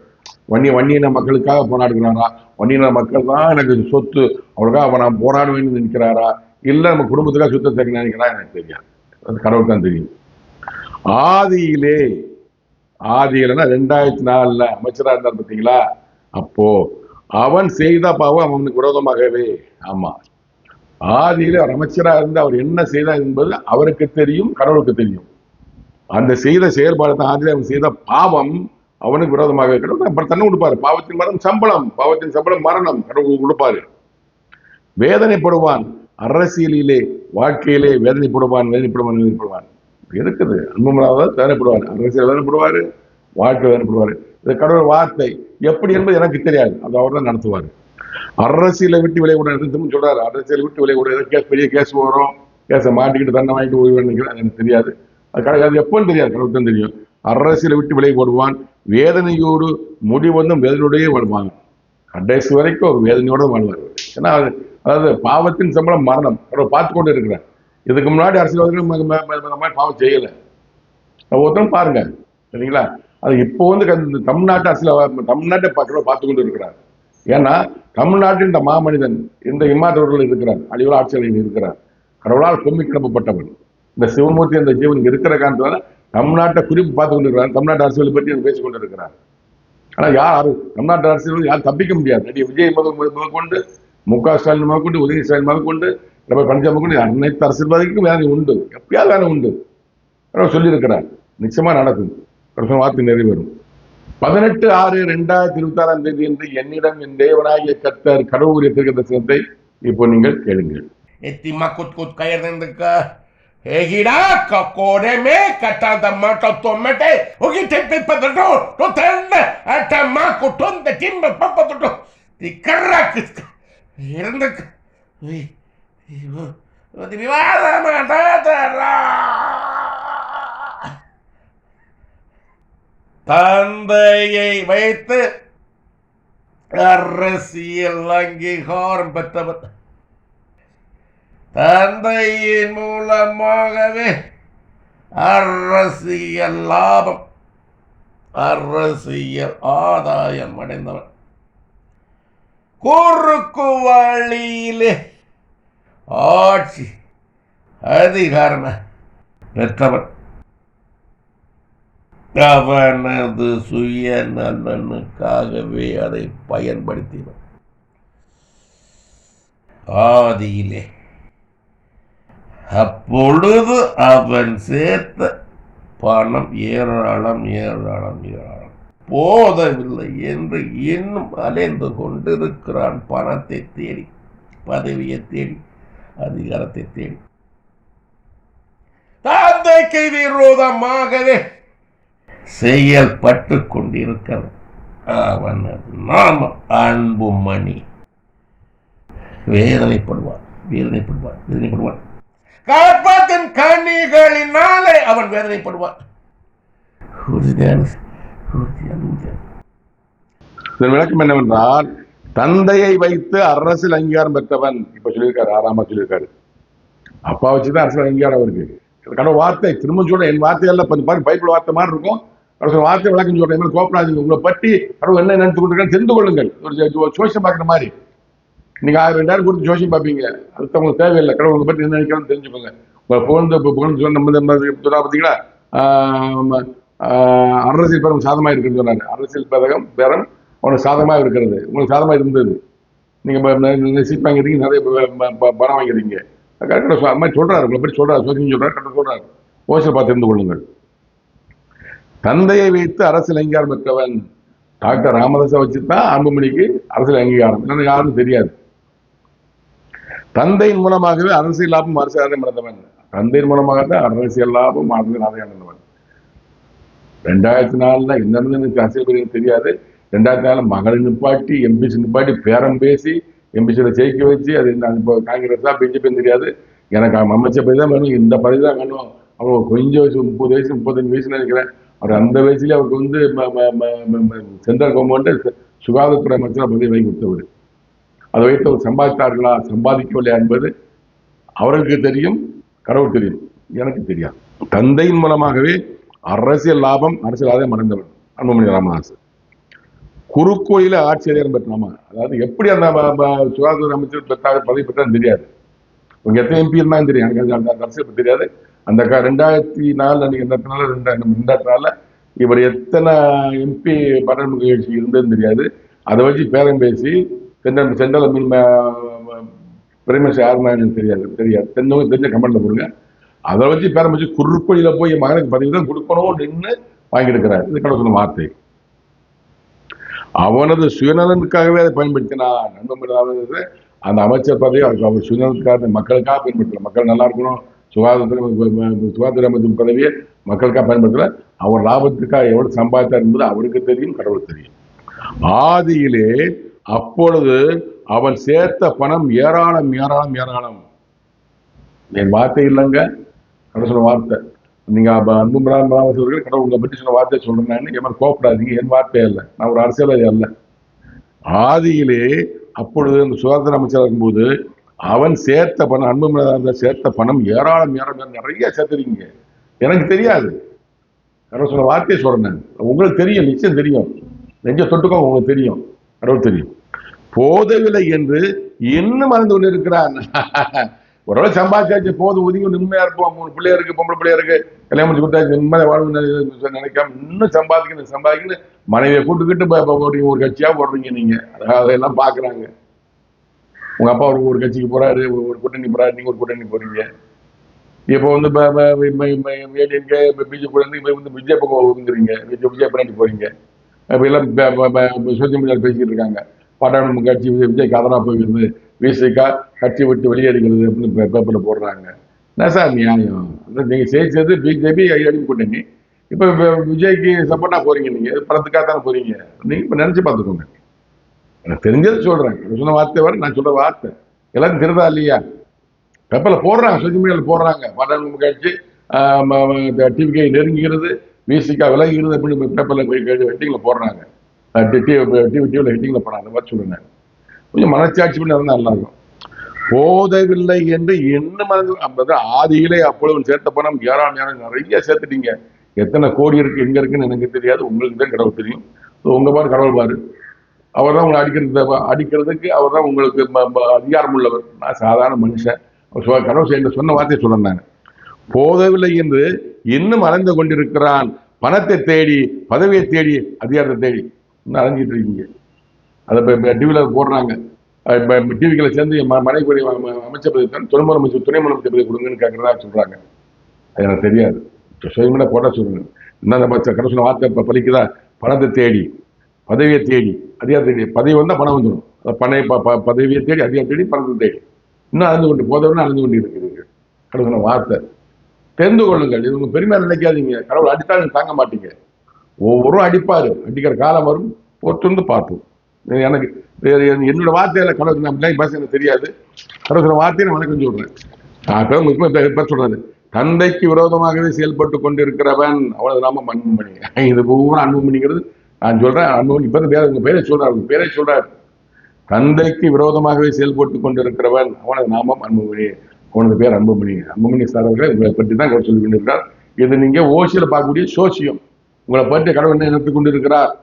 வன்னியின மக்களுக்காக போராடுகிறாரா, வன்னியின மக்கள் தான் எனக்கு சொத்து, அவருக்காக அவன் நான் போராடுவேன்னு நினைக்கிறாரா, இல்லை நம்ம குடும்பத்துக்காக சுத்த தெரியும் நினைக்கிறா, எனக்கு தெரியாது. அது கடவுள் தான் தெரியும். ஆதியிலன்னா 2004 அமைச்சராக இருந்தார் பார்த்தீங்களா, அப்போ அவன் செய்த பாவம் அவனுக்கு விரோதமாகவே. ஆமா, ஆதியில அவர் அமைச்சராக இருந்து அவர் என்ன செய்தார் என்பது அவருக்கு தெரியும், கடவுளுக்கு தெரியும். அந்த செய்த செயல்பாடு தான் ஆதியில அவன் செய்த பாவம் அவனுக்கு விரோதமாக கடவுள் தன்னை கொடுப்பாரு. பாவத்தின் மரணம் சம்பளம், பாவத்தின் சம்பளம் மரணம், கடவுள் கொடுப்பாரு. வேதனைப்படுவான், அரசியலிலே வாழ்க்கையிலே வேதனைப்படுவான். இருக்குது அன்புமனாவது வேதனைப்படுவார், அரசியல் வேதனைப்படுவாரு, வாழ்க்கை வேதனைப்படுவாரு. இது கடவுள் வார்த்தை எப்படி என்பது எனக்கு தெரியாது, அது அவர் தான் நடத்துவார். அரசியலை விட்டு விளையாட சொல்றாரு, அரசியலை விட்டு விளையாட பெரிய கேஸ் வரும், கேஸை மாட்டிக்கிட்டு தண்டனை வாங்கிட்டு ஓய்வு எனக்கு தெரியாது. அது எப்போன்னு தெரியாது, கடவுள் தான் தெரியும். அரசியலை விட்டு விலை போடுவான், வேதனையோடு முடிவந்தும் வேதனையோடய வாழ்வாங்க, கடைசி வரைக்கும் ஒரு வேதனையோட வாழ்வார். ஏன்னா அதாவது பாவத்தின் சம்பளம் மரணம், கடவுள் பார்த்து கொண்டு இருக்கிறார். இதுக்கு முன்னாடி அரசியல்வாதிகள் பாவம் செய்யலை, ஒருத்தரும் பாருங்க, சரிங்களா? அது இப்போ தமிழ்நாட்டு அரசியல், தமிழ்நாட்டை பார்த்து கொண்டு இருக்கிறார். ஏன்னா தமிழ்நாட்டின் இந்த மாமனிதன், இந்த இம்மாதவர்கள் இருக்கிறார், அழிவுல ஆட்சியாளர்கள் இருக்கிறார், கடவுளால் கொம்மி கிளப்பப்பட்டவன் இந்த சிவமூர்த்தி என்ற ஜீவன் இருக்கிற காரணத்தால தமிழ்நாட்டை குறிப்பு பார்த்து கொண்டிருக்கிறார். தமிழ்நாட்டு அரசியலை பற்றி பேசிக் கொண்டிருக்கிறார். ஆனால் யார் தமிழ்நாட்டு அரசியல் யாரும் தப்பிக்க முடியாது. நடிகை விஜய் முதற்கொண்டு, மு.க. ஸ்டாலின் முதற்கொண்டு, உதயநிதி ஸ்டாலின் முதற்கொண்டு, பஞ்சாப் முதற்கொண்டு அனைத்து அரசியல்வாதிக்கும் வேலை உண்டு, எப்பயாவது வேலை உண்டு சொல்லியிருக்கிறார். நிச்சயமா நடக்கும், வார்த்தை நிறைவேறும். 18/6/2026 என்று என்னிடம் என் தேவனாகிய கர்த்தர் கடவுளுடைய தீர்க்கதரிசனத்தை இப்போ நீங்கள் கேளுங்கள். Egirá, cocoreme, catanda mato tomate, ogi tepe padro, to tende, ata mako tonde timba papato, di caracas, irnak, di vivada matata, தந்தையை வைத்து அரசியல் அங்கீகாரம் பெற்றவர், தந்தையின் மூலமாகவே அரசியல் லாபம், அரசியல் ஆதாயம் அடைந்தவன், குறுக்கு வழியிலே ஆட்சி அதிகாரம் பெற்றவன், அவனது சுய நலனுக்காகவே அதை பயன்படுத்தியவன். ஆதியிலே அப்பொழுது அவன் சேர்த்த பணம் ஏராளம் போதவில்லை என்று இன்னும் அலைந்து கொண்டிருக்கிறான். பணத்தை தேடி, பதவியை தேடி, அதிகாரத்தை தேடி, தந்தைக்கு விரோதமாகவே செயல்பட்டு கொண்டிருக்கிறான். அவனது நாமம் அன்புமணி. வேதனைப்படுவான். கற்பத்தின் கனிகளினாலே அவன் வேதனைப்படுவான். விளக்கம் என்னவென்றால், தந்தையை வைத்து அரசியல் அங்கீகாரம் பெற்றவன். இப்ப சொல்லியிருக்காரு, 6ஆம் சொல்லியிருக்காரு, அப்பா வச்சுதான் அரசியல் அங்கீகாரம் இருக்கு. கடவுள் வார்த்தை திரும்ப சொல்ற, என் வார்த்தையெல்லாம் பாருங்க, பைபிள் வார்த்தை மாதிரி இருக்கும். வார்த்தை விளக்கம் சொல்றேன், கோப்பராஜ் உங்களை பற்றி கடவுள் என்ன நினைத்து கொண்டிருக்கான்னு தெரிந்து கொள்ளுங்கள். ஒரு சோசியம் பார்க்குற மாதிரி நீங்க 1000-2000 கொடுத்து ஜோசியம் பார்ப்பீங்க, அது உங்களுக்கு தேவையில்லை. கடவுள் உங்களை பற்றி என்ன நினைக்கிறோன்னு தெரிஞ்சுக்கோங்க. புகழ்ந்து சொன்ன பார்த்தீங்களா, அரசியல் பேரம் சாதமாக இருக்குன்னு சொன்னாங்க. அரசியல் பேரம் அவனுக்கு சாதகமாக இருக்கிறது, உங்களுக்கு சாதகமாக இருந்தது. நீங்க சீட் வாங்கிறீங்க, நிறைய பணம் வாங்கிறீங்க, கரெக்டாக அது மாதிரி சொல்றாரு, உங்களை பற்றி சொல்றாரு, சோசியம் சொல்றாரு, கரெக்டாக சொல்றாரு. ஓசியில் பார்த்து தெரிந்து கொள்ளுங்கள். தந்தையை வைத்து அரசியல் அங்கீகாரம் பெற்றவன். டாக்டர் ராமதாஸை வச்சுதான் அன்புமணிக்கு அரசியல் அங்கீகாரம், என்னன்னு யாருன்னு தெரியாது. தந்தையின் மூலமாகவே அரசியல் லாபம், அரசியல் ஆதாயம் அடைந்தவன். தந்தையின் மூலமாகத்தான் அரசியல் லாபம், அரசியல் ஆதாயம் அடைந்தவன். 2004 என்ன அரசியல் பெரிய தெரியாது. 2004 மகளை நிப்பாட்டி, எம்பிசி நிப்பாட்டி, பேரம் பேசி எம்பிசியில ஜெயிக்க வச்சு, அது காங்கிரஸா பிஜேபி தெரியாது. எனக்கு அமைச்சர் பதவி தான் வேணும், இந்த பதவி தான் வேணும். அவங்க கொஞ்சம் வயசு 30 வயசு 35 வயசுன்னு நினைக்கிறேன். அவர் அந்த வயசுல அவருக்கு சென்ட்ரல் கவர்மெண்ட் சுகாதாரத்துறை அமைச்சர் பதவி வாங்கி கொடுத்தவர். அதை வைத்து அவர் சம்பாதித்தார்களா, சம்பாதிக்கவில்லையா என்பது அவருக்கு தெரியும், கடவுள் தெரியும். எனக்கு தெரியாது. தந்தையின் மூலமாகவே அரசியல் லாபம், அரசியல் ஆதாயம் அடைந்தவன் அன்புமணி ராமதாஸ். குறுக்கோயில ஆட்சி அதிகாரம் பெற்றாமா, அதாவது எப்படி அந்த சுகாதார அமைச்சர் பெற்றாங்க, பதவி பெற்றான்னு தெரியாது. உங்க எத்தனை எம்பி இருந்தாலும் தெரியும், எனக்கு அந்த அரசியல் தெரியாது. அந்த 2004 2004 இவர் எத்தனை எம்பி பாராளுமன்ற கட்சி இருந்ததுன்னு தெரியாது. அதை வச்சு பேரம் பேசி சென்ட்ரல் பிரைமரி யாருன்னு தெரியாது. தெரிஞ்சவங்க தெரிஞ்ச கமெண்ட்ல போடுங்க. அதை வச்சு பேரம் பேசி குறுக்கோயில போய் என் மகனுக்கு பதவி தான் கொடுக்கணும் நின்று வாங்கியிருக்கிறார். இது கடவுள் சொன்ன வார்த்தை. அவனது சுயநலனுக்காகவே அதை பயன்படுத்தினான். நண்பர்கள் அந்த அமைச்சர் பதவி அவர் சுயநலத்துக்காக, மக்களுக்காக பயன்படுத்தல. மக்கள் நல்லா இருக்கணும், சுகாதார அமைச்சர் பதவியை மக்களுக்காக பயன்படுத்தல. அவர் லாபத்துக்காக எவ்வளவு சம்பாதித்தார் என்பது அவருக்கு தெரியும், கடவுள் தெரியும். ஆதியிலே அப்பொழுது அவன் சேர்த்த பணம் ஏராளம் ஏராளம் ஏராளம். என் வார்த்தை இல்லைங்க, கடவுள் சொன்ன வார்த்தை. நீங்க அன்புமணி கடவுள் உங்களை பற்றி சொன்ன வார்த்தை சொல்றேன், என் கோப்படாதீங்க. என் வார்த்தை அல்ல, நான் ஒரு அரசியல்வாதி அல்ல. ஆதியிலே அப்பொழுது அந்த சுகாதார அமைச்சராக இருக்கும்போது அவன் சேர்த்த பணம், அன்புமணி சேர்த்த பணம் ஏராளம் ஏராளம் நிறைய சேர்த்துருக்கீங்க. எனக்கு தெரியாது, கடவுள் சொன்ன வார்த்தையை சொல்றேன். உங்களுக்கு தெரியும், நிச்சயம் தெரியும். நெஞ்ச தொட்டுக்கோ, உங்களுக்கு தெரியும், கடவுள் தெரியும். போதவில்லை என்று இன்னும் மறந்து கொண்டு இருக்கிறான். ஓரளவு சம்பாதிச்சாச்சு, போது ஒதுங்கி நிம்மதியா இருப்போம். 3 பிள்ளையா இருக்கு, பொம்பளை பிள்ளையா இருக்கு, கல்யாணம் முடிச்சு கொடுத்தாச்சு, நிம்மதியா வாழ்வு நினைக்காம இன்னும் சம்பாதிக்கணும் மனைவியை கூட்டுக்கிட்டு ஒரு கட்சியா போடுறீங்க நீங்க. அதெல்லாம் பாக்குறாங்க. உங்க அப்பா ஒரு கட்சிக்கு போறாரு, ஒரு கூட்டணி போறாரு, நீங்க ஒரு கூட்டணி போறீங்க. இப்போ பிஜேபி விஜய் பக்கம் வந்துறீங்க, விஜய் பின்னாடி போறீங்க. இப்ப எல்லாம் சோசியல் மீடியாவில் பேசிட்டு இருக்காங்க. பாட்டாளி கட்சி விஜய்க்கு ஆதரவா போகிறது, விசிகா கட்சி விட்டு வெளியேறுகிறது அப்படின்னு பேப்பர்ல போடுறாங்க. என்ன சார் நியாயம்? நீங்க செய்தது பிஜேபி அடி கூட்டணி, இப்ப விஜய்க்கு சப்போர்ட்டா போறீங்க. நீங்க படத்துக்காக தானே போறீங்க. நீங்க இப்ப நினைச்சு பார்த்துக்கோங்க. எனக்கு தெரிஞ்சது சொல்றேன், சொன்ன வார்த்தை வர நான் சொல்ற வார்த்தை எல்லாரும் தெரிதா இல்லையா? பேப்பர்ல போடுறாங்க, சோசியல் மீடியாவில் போடுறாங்க. பாட்டாளி கட்சி டிவிகே நெருங்குகிறது, விசிகா விலகுகிறது அப்படின்னு பேப்பர்ல ஹெட்டிங்ல போடுறாங்க. டிவில ஹெட்டிங்ல போடுறாங்க. அந்த மாதிரி சொல்றேன். கொஞ்சம் மனச்சாட்சி பண்ணி இருந்தா நல்லா இருக்கும். போதவில்லை என்று என்ன மறந்து ஆதியிலே அப்பொழுது சேர்த்த பணம் ஏராளம் ஏராளம் நிறைய சேர்த்துட்டீங்க. எத்தனை கோடி இருக்கு, எங்க இருக்குன்னு எனக்கு தெரியாது, உங்களுக்கு தான் கடவுள் தெரியும். உங்க பாரு, கடவுள் பாரு. அவர் தான் உங்களை அடிக்கிறதுக்கு அவர் தான் உங்களுக்கு அதிகாரம் உள்ளவர். நான் சாதாரண மனுஷன். கடவுள் சொன்ன வார்த்தையை சொல்றேன். போதவில்லை என்று இன்னும் அலைந்து கொண்டிருக்கிறான். பணத்தை தேடி, பதவியை தேடி, அதிகாரத்தை தேடி இன்னும் அலைஞ்சிட்டு இருக்கீங்க. அதை டிவில போடுறாங்க. டிவிகளை சேர்ந்து மனைவி அமைச்சர் பதவி தான், துணை முதலமைச்சர் பதவி கொடுங்கன்னு கேட்கறதா சொல்றாங்க. அது எனக்கு தெரியாது. சுயமனை போட்டா சொல்லுங்க. என்ன கடவுள் வார்த்தை பலிக்குதா? பணத்தை தேடி, பதவியை தேடி, அதிகாரத்தை தேடி. பதவி வந்தா பணம் வந்துடும். பதவியை தேடி, அதிகாரம் தேடி, பணத்தை தேடி இன்னும் அழிந்து கொண்டு போதவன்னு அழிந்து கொண்டு இருக்கிறீர்கள். கடவுள் வார்த்தை தெரிந்து கொள்ளுங்கள். இது உங்க பெருமையா நினைக்காதீங்க. கடவுள் அடித்தாலும் தாங்க மாட்டீங்க. ஒவ்வொருவரும் அடிப்பாரு, அடிக்கிற காலம் வரும், பொறுத்து பார்ப்போம். எனக்கு என்னோட வார்த்தையில கடவுள் அப்படிலாம் பேச எனக்கு தெரியாது. கடவுள் வார்த்தையை நான் வணக்கம் சொல்றேன். சொல்றாரு, தந்தைக்கு விரோதமாகவே செயல்பட்டு கொண்டிருக்கிறவன் அவ்வளவு நாம அன்புமணி. இது பூரா அன்புமணிங்கிறது நான் சொல்றேன். அன்புமணி இப்ப வேற உங்க பேரை சொல்றாரு, உங்க பேரை சொல்றாரு. தந்தைக்கு விரோதமாகவே செயல்பட்டு கொண்டிருக்கிறவன் அவனது நாமம் அன்புமணி. அவனது பேர் அன்புமணி. அன்புமணி சார் அவர்களை உங்களை பற்றி தான் கடவுள் சொல்லி கொண்டிருக்கிறார். இது நீங்க ஓசியில பார்க்கக்கூடிய சோசியம். உங்களை பற்றி கடவுள் என்ன நிறுத்திக் கொண்டிருக்கிறார்?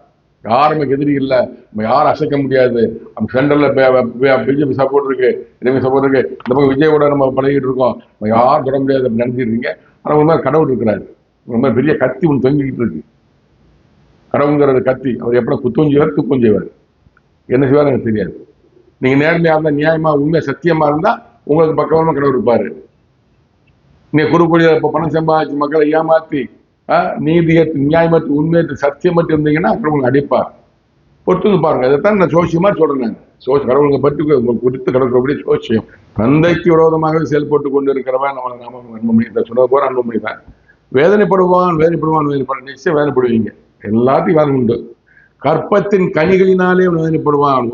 யாருமே எதிரி இல்லை, யாரும் அசைக்க முடியாது. சென்ட்ரல்ல பிஜேபி சப்போர்ட் இருக்கு, இனிமே சப்போர்ட் இருக்கு, இந்த பக்கம் விஜயோட நம்ம பழகிட்டு இருக்கோம், யாரும் தொட முடியாது அப்படின்னு நினைச்சிருக்கீங்க. ஆனா உங்க மாதிரி கடவுள் இருக்கிறாரு. உங்க மாதிரி பெரிய கத்தி ஒன்று தொங்கிக்கிட்டு இருக்கு. கடவுள்ங்கிறது கத்தி. அவர் எப்படி குத்தஞ்செய்வார், தூக்கஞ்செய்வார், என்ன செய்வார் எனக்கு தெரியாது. நீங்க நேர்மையா இருந்தா, நியாயமா, உண்மை, சத்தியமா இருந்தா உங்களுக்கு பக்கமா கடவுள் இருப்பாரு. நீங்க குறுக்கோடியில இப்ப பணம் சம்பாதிச்சு மக்களை ஏமாத்தி நீதியற்று, நியாயமற்று, உண்மையற்று, சத்தியமற்று இருந்தீங்கன்னா கடவுள் அடிப்பார். பொறுத்து பாருங்க. இதைத்தான் நான் சோசியமா சொல்றேன். கடவுளுங்க பற்றி உங்களுக்கு குறித்து கடவுளுடைய சோசியம். தந்தைக்கு விரோதமாக செயல்பட்டு கொண்டு இருக்கிறவன் அவனை நாம அன்புமணி. சொன்ன போற அன்புமணி தான். வேதனைப்படுவான், நிச்சயம் வேதனைப்படுவீங்க. எல்லாத்தையும் வேதனை உண்டு. கற்பத்தின் கனிகளினாலே வேதனைப்படுவான்.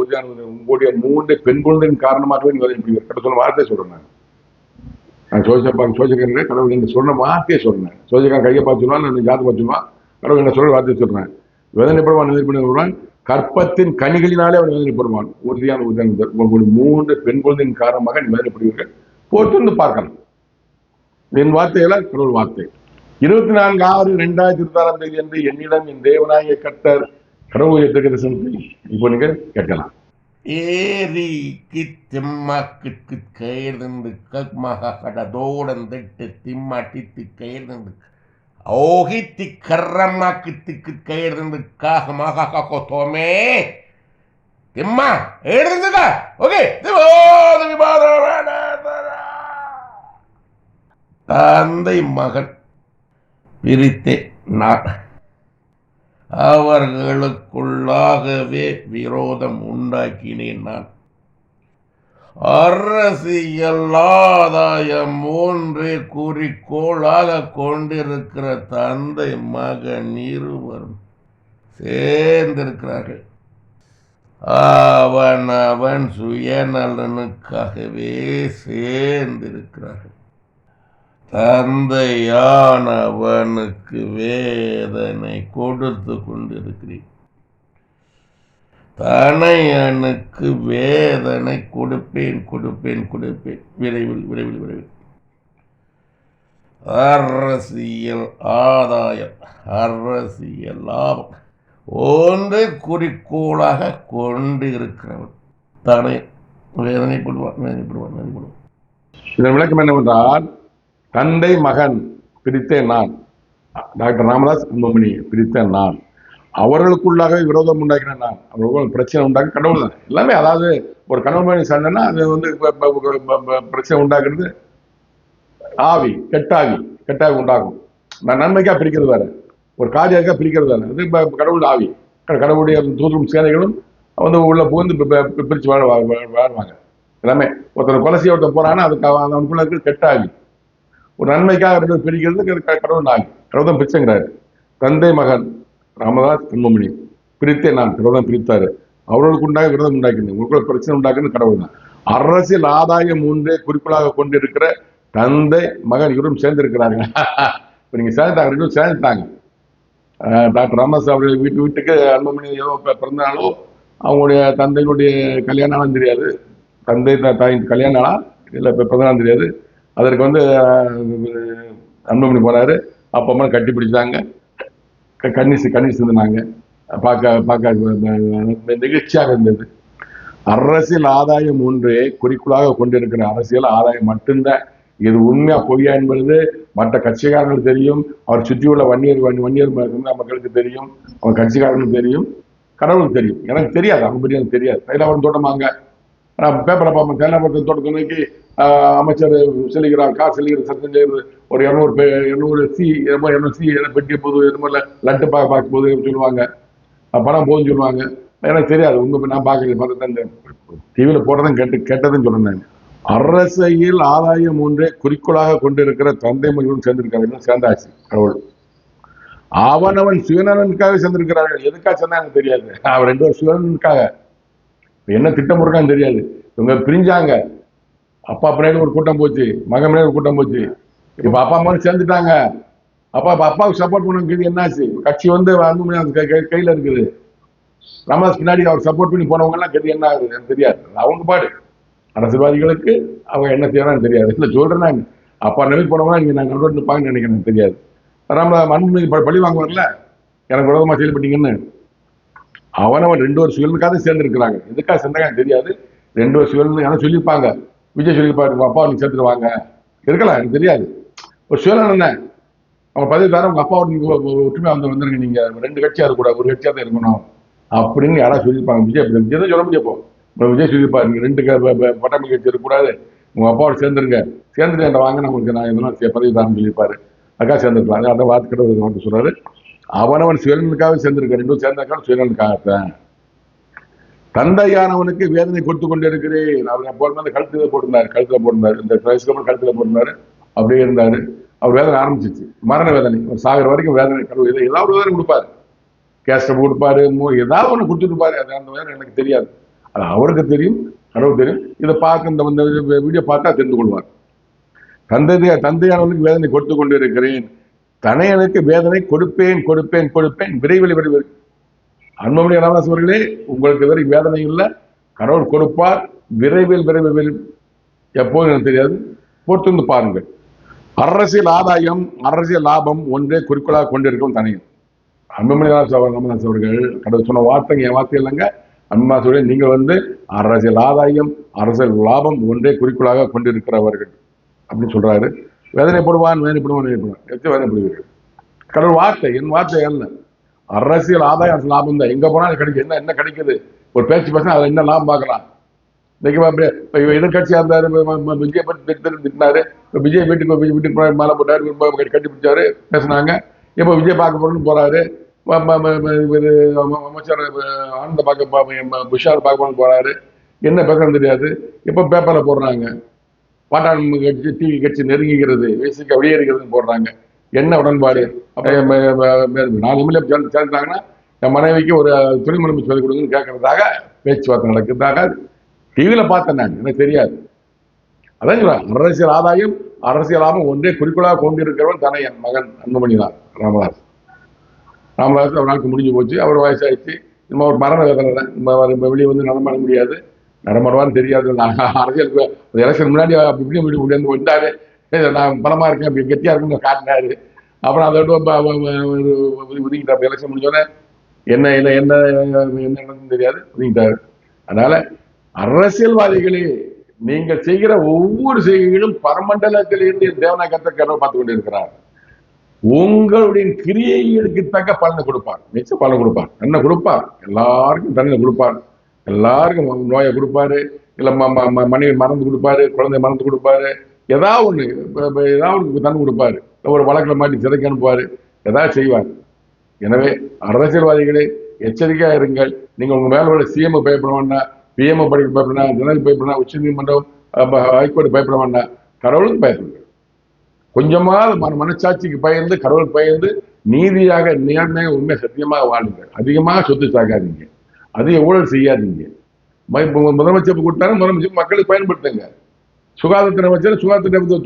உங்களுடைய 3 பெண் குழந்தையின் காரணமாகவே வேதனைப்படுவீங்க. கடவுள் சொன்ன வார்த்தையை சொல்றேன். நான் சோசியக்காரன் கடவுள் என்ன சொன்ன வார்த்தையை சொல்றேன். சோசியக்காரன் கையை பார்த்து சொல்லுவான், நான் ஜாதகம் பார்த்து சொல்லுவான். கடவுள் என்ன சொல்ற வார்த்தையை சொல்றேன். வேதனைப்படுவான், வேதனைப்படுவான். கற்பத்தின் கனிகளினாலே அவன் வேதனைப்படுவான். உறுதியான உங்களுடைய 3 பெண் குழந்தையின் காரணமாக நீ வேதனைப்படுவீர்கள். பொறுத்து பார்க்கலாம். என் வார்த்தைகளா கடவுள் வார்த்தை. 24/6/2026 என்று என்னிடம் என் தேவனாகிய கர்த்தர் கடவுளுடைய தரிசனத்தை இப்போ நீங்க கேட்கலாம். ஏரிக்கு திம்மாக்கு கயிர்ந்து கக்மக கடதோடந்திட்டு திம்மாட்டித்து கயிர்ந்து ஓகித்தி கர்ரமாக்கு திக்கு கயிர்ந்து காகமாக காக்கோத்தோமே திம்மா எழுதுங்க. ஓகே தந்தை மகன் பிரித்தே நான் அவர்களுக்குள்ளாகவே விரோதம் உண்டாக்கினேன். நான் அரசியல் ஆதாயம் ஒன்றே குறிக்கோளாக கொண்டிருக்கிற தந்தை மகன் இருவரும் சேர்ந்திருக்கிறார்கள். அவன் சுயநலனுக்காகவே சேர்ந்திருக்கிறார்கள். தந்தையானவனுக்கு வேதனை கொடுத்து கொண்டிருக்கிறேன். தனையனுக்கு வேதனை கொடுப்பேன். விரைவில். அரசியல் ஆதாயம், அரசியல் லாபம் ஒன்று குறிக்கோளாக கொண்டிருக்கிறவன் தனை வேதனைப்படுவான். இதன் விளக்கம் என்னவென்றால், தந்தை மகன் பிரித்தேன் நான், டாக்டர் ராமதாஸ் அன்புமணி பிரித்தேன் நான், அவர்களுக்குள்ளாகவே விரோதம் உண்டாக்கினேன் நான், அவர்களுக்கு பிரச்சனை உண்டாக்கி கடவுள் தான் எல்லாமே. அதாவது ஒரு கணவன் மனைவி சண்டைன்னா அது வந்து பிரச்சனை உண்டாக்குறது ஆவி, கெட்டாவி உண்டாகும். நன்மைக்கா பிரிக்கிறது வேற, ஒரு காரியாக்கா பிரிக்கிறது வேற. இது கடவுள் ஆவி, கடவுளுடைய தூதரும் சேனைகளும் வந்து உள்ள புகுந்து பிரிச்சு வாழ்வாங்க எல்லாமே. ஒருத்தர் கொலைசி ஒருத்தர் போறாங்கன்னா அதுக்கு அவனுக்குள்ள இருக்கிறது கெட்டாவி. ஒரு நன்மைக்காக ரெண்டு பிரிக்கிறது கடவுள் ஆவி. கடவுள் பிரிச்சுங்கிறாரு. தந்தை மகன் ராமதாஸ் அன்புமணி பிரித்தே நான், கடவுள் பிரித்தாரு. அவர்களுக்கு உண்டாக விரதம் உண்டாக்கினேன். உங்களுக்கு பிரச்சனை உண்டாக்குன்னு கடவுள் தான். அரசியல் ஆதாயம் ஒன்றே குறிக்கோளாக கொண்டிருக்கிற தந்தை மகன் இவரும் சேர்ந்திருக்கிறாங்க. இப்ப நீங்க சேர்ந்துட்டாங்க, ரெண்டும் சேர்ந்துட்டாங்க. டாக்டர் ராமதாஸ் அவருடைய வீட்டுக்கு அன்புமணி ஏதோ பிறந்தனாலோ அவங்களுடைய தந்தையினுடைய கல்யாணம் தெரியாது, தந்தை தாய் கல்யாணம் இல்லை பிறந்தநாள் தெரியாது. அதற்கு வந்து அன்புமணி போறாரு. அப்பா அம்மா கட்டி பிடிச்சாங்க, கண்ணீர் சிந்தினாங்க. பார்க்க நிகழ்ச்சியாக இருந்தது. அரசியல் ஆதாயம் ஒன்றே குறிக்கோளாக கொண்டிருக்கிற அரசியல் ஆதாயம் மட்டும்தான். இது உண்மையா பொய்யா என்பது மற்ற கட்சிக்காரங்களுக்கு தெரியும், அவர் சுற்றியுள்ள வன்னியர் மக்களுக்கு தெரியும், அவர் கட்சிக்காரங்களுக்கு தெரியும், கடவுளுக்கு தெரியும். எனக்கு தெரியாது, அவங்க பற்றி எனக்கு தெரியாது. தைலாபுரம் தோட்டமாங்க, நான் பேப்பரை பார்ப்பேன். தைலாபுரத்தை தோட்டத்தை நோக்கி அமைச்சர் செல்கிறார், கார் செல்கிற சத்தம் செய்கிறது. ஒரு 200 சி பெட்டிய போது லட்டு பார்க்கும் போது சொல்லுவாங்க, பணம் போதுன்னு சொல்லுவாங்க. எனக்கு தெரியாது, உங்க நான் பார்க்கல, பார்த்தா டிவியில் போடுறதும் கேட்டதுன்னு சொல்றேன். அரசியல் ஆதாயம் ஒன்றே குறிக்கோளாக கொண்டிருக்கிற தந்தை மகனும் சேர்ந்திருக்காரு. சேர்ந்தாச்சு கடவுள். அவன் சுயநலனுக்காக சேர்ந்திருக்கிறார்கள். எதுக்காக சேர்ந்தா எனக்கு தெரியாது. அவர் 2 பேரும் சுயநலனுக்காக என்ன திட்டம் இருக்கான்னு தெரியாது. இவங்க பிரிஞ்சாங்க. அப்பா பின்னாடி ஒரு கூட்டம் போச்சு, மகன் பின்னாடி ஒரு கூட்டம் போச்சு. இப்ப அப்பா அம்மா சேர்ந்துட்டாங்க. அப்பாவுக்கு சப்போர்ட் பண்ண என்னாச்சு? கட்சி வந்து கையில இருக்குது. ராமதாஸ் பின்னாடி அவர் சப்போர்ட் பண்ணி போனவங்க எல்லாம் கட்சி என்ன ஆகுது எனக்கு தெரியாது. அவங்க பாடு. அரசியல்வாதிகளுக்கு அவங்க என்ன செய்யறான்னு தெரியாது. இல்லை சொல்றேன், அப்பா நம்பி போனவங்க நீங்க நான் கண்ட்ரோல் நிற்பாங்கன்னு நினைக்கிறேன், தெரியாது. ராமதாஸ் அன்புமணி பழி வாங்க வரல, எனக்கு விரோதமா செயல்பட்டீங்கன்னு. அவன் 2 வருஷம் சுயலுக்காக சேர்ந்துருக்கிறாங்க. எதுக்காக சேர்ந்தாங்க தெரியாது. 2 வருஷம் சுயல் ஏன்னா சொல்லியிருப்பாங்க. விஜய் சொல்லியிருப்பாரு, அப்பா நீங்க சேர்த்துருவாங்க, இருக்கலாம், எனக்கு தெரியாது. ஒரு சுயலன் என்ன அவங்க பதவி தர உங்க அப்பாவோட நீங்க ஒற்றுமையா வந்துருங்க, நீங்க 2 கட்சியா இருக்கக்கூடாது, ஒரு கட்சியா தான் இருக்கணும் அப்படின்னு யாராவது சொல்லியிருப்பாங்க. விஜய் தான் சொல்ல முடியும். இப்போ விஜய் சொல்லியிருப்பாரு, நீங்க 2 பட்டாமி கட்சி இருக்கக்கூடாது, உங்க அப்பாவோட சேர்ந்துட்டு என்ற வாங்க நம்மளுக்கு நான் இதெல்லாம் பதவி தாரம் சொல்லியிருப்பாரு. அக்கா சேர்ந்துருக்கலாம். அந்த வார்த்தை சொல்றாரு. அவனவன் சுயநலனுக்காக சேர்ந்திருக்க, 2 சேர்ந்தாக்கான சுயநலனுக்காகத்தான். தந்தையானவனுக்கு வேதனை கொடுத்து கொண்டு இருக்கிறேன். அவர் போட்டு கழுத்துல போட்டிருந்தாரு, இந்த கழுத்துல போட்டிருந்தாரு, அப்படியே இருந்தாரு. அவர் வேதனை ஆரம்பிச்சிச்சு, மரண வேதனை, ஒரு சாகர வரைக்கும் வேதனை. கடவுள் இதை ஏதாவது வேதனை கொடுப்பாரு, கேஸ்ட கொடுப்பாரு, ஏதாவது ஒண்ணு கொடுத்துருப்பாரு. அது அந்த வேதனை எனக்கு தெரியாது, அது அவருக்கு தெரியும், கடவுள் தெரியும். இதை பார்க்க இந்த வீடியோ பார்த்தா தெரிந்து கொள்வார். தந்தையானவனுக்கு வேதனை கொடுத்து கொண்டு இருக்கிறேன், தனையனுக்கு வேதனை கொடுப்பேன் விரைவில். அன்புமணி ராமதாஸ் அவர்களே, உங்களுக்கு வரை வேதனை இல்லை, கடவுள் கொடுப்பார் விரைவில். எப்போது எனக்கு தெரியாது, பொறுத்திருந்து பாருங்கள். அரசியல் ஆதாயம், அரசியல் லாபம் ஒன்றே குறிக்கோளாக கொண்டிருக்கும் தனியும். அன்புமணிதாஸ் அவர்கள் கடவுள் சொன்ன வார்த்தை என் வார்த்தை இல்லைங்க. அன்புமணிதாஸ் அவர்கள், நீங்கள் அரசியல் ஆதாயம், அரசியல் லாபம் ஒன்றே குறிக்கோளாக கொண்டிருக்கிறவர்கள் அப்படின்னு சொல்றாரு. வேதனைப்படுவான் எத்தனை வேதனைப்படுவீர்கள்? கடவுள் வார்த்தை, என் வார்த்தை அல்ல. அரசியல் ஆதாயம், அரசியல் லாபம் தான். எங்க போனாலும் கிடைக்கும். என்ன கிடைக்குது? ஒரு பேச்சு பேசினா அதுல என்ன லாபம் பார்க்கலாம். எதிர்கட்சியா இருந்தாரு, விஜய் பத்தி திட்டினாரு. விஜய் வீட்டுக்கு மேல போட்டாரு, கட்டி பிடிச்சாரு, பேசினாங்க. இப்ப விஜய் பார்க்க போறோம்னு போறாரு. அமைச்சர் ஆனந்த பார்க்க, புஷார் பார்க்க போறோம்னு போறாரு. என்ன பேசுறது தெரியாது. இப்ப பேப்பர்ல போடுறாங்க, பாட்டாளி கட்சி டிவி கட்சி நெருங்குகிறது, வேசிக்க வெளியேறுகிறதுன்னு போடுறாங்க. என்ன உடன்பாடு? 4 எம்எல்ஏ சேர்ந்தாங்கன்னா என் மனைவிக்கு ஒரு துணிமணி சொல்லிக் கொடுங்கன்னு கேட்கறதாக பேச்சுவார்த்தை நடக்கிறதாக டிவியில பார்த்தேன் நான். எனக்கு தெரியாது. அதான் சொல்றேன், அரசியல் ஆதாயம், அரசியல் லாபம் ஒன்றே குறிக்கோளாக கொண்டிருக்கிறவன் தானே என் மகன் அன்புமணி தான். ராமதாஸ் ஒரு நாளுக்கு முடிஞ்சு போச்சு. அவர் வயசாயிடுச்சு. நம்ம ஒரு மரண வேதனை தான். நம்ம வெளியே நடமாட முடியாது. நடமாடுவான்னு தெரியாது. அரசியல் எலெக்ஷன் முன்னாடி அப்படி இப்படி வந்தாரு. நான் பலமா இருக்கேன், அப்படி கெட்டியா இருக்குன்னு காட்டினாரு. அப்புறம் அதோட ஒதுங்கிட்டாரு. எலெக்ஷன் முடிஞ்சோடனே என்ன என்ன என்ன நடந்ததுன்னு தெரியாது, ஒதுங்கிட்டாரு. அதனால அரசியல்வாதிகளே, நீங்கள் செய்கிற ஒவ்வொரு செய்கைகளும் பரமண்டலத்திலிருந்து தேவனாய் கர்த்தர் பார்த்து கொண்டு இருக்கிறார். உங்களுடைய கிரியைகளுக்கு தக்க பலனை கொடுப்பார். நிச்சயம் பலன் கொடுப்பார். என்ன கொடுப்பார்? எல்லாருக்கும் தண்டனை கொடுப்பார். எல்லாருக்கும் நோயை கொடுப்பாரு, இல்ல மனைவி மறந்து கொடுப்பாரு, குழந்தை மறந்து கொடுப்பாரு, ஏதாவது தண்டனை கொடுப்பாரு. ஒரு வழக்கில் மாட்டி சிறைக்கு அனுப்புவாரு, ஏதாவது செய்வார். எனவே அரசியல்வாதிகளே எச்சரிக்கையா இருங்கள். நீங்க உங்க மேல உள்ள சிஎம் பயப்பட வேண்டாம், பிஎம் படிக்க பயப்பட வேண்டாம், ஜனாதிபதி பயப்பட வேண்டாம், உச்ச நீதிமன்றம் ஹைகோர்ட் பயப்பட வேண்டாம். கடவுளுக்கு பயப்படுங்க. கொஞ்சமாவது மனச்சாட்சிக்கு பயந்து, கடவுள் பயந்து, நீதியாக நேர்மையாக உண்மை சத்தியமாக வாழுங்க. அதிகமாக சொத்து சாக்காதீங்க, அதிக ஊழல் செய்யாதீங்க. முதலமைச்சர் கொடுத்தாலும் முதலமைச்சர் மக்களுக்கு பயன்படுத்துங்க. சுகாதாரத்துறை அமைச்சர் சுகாதாரத்துறை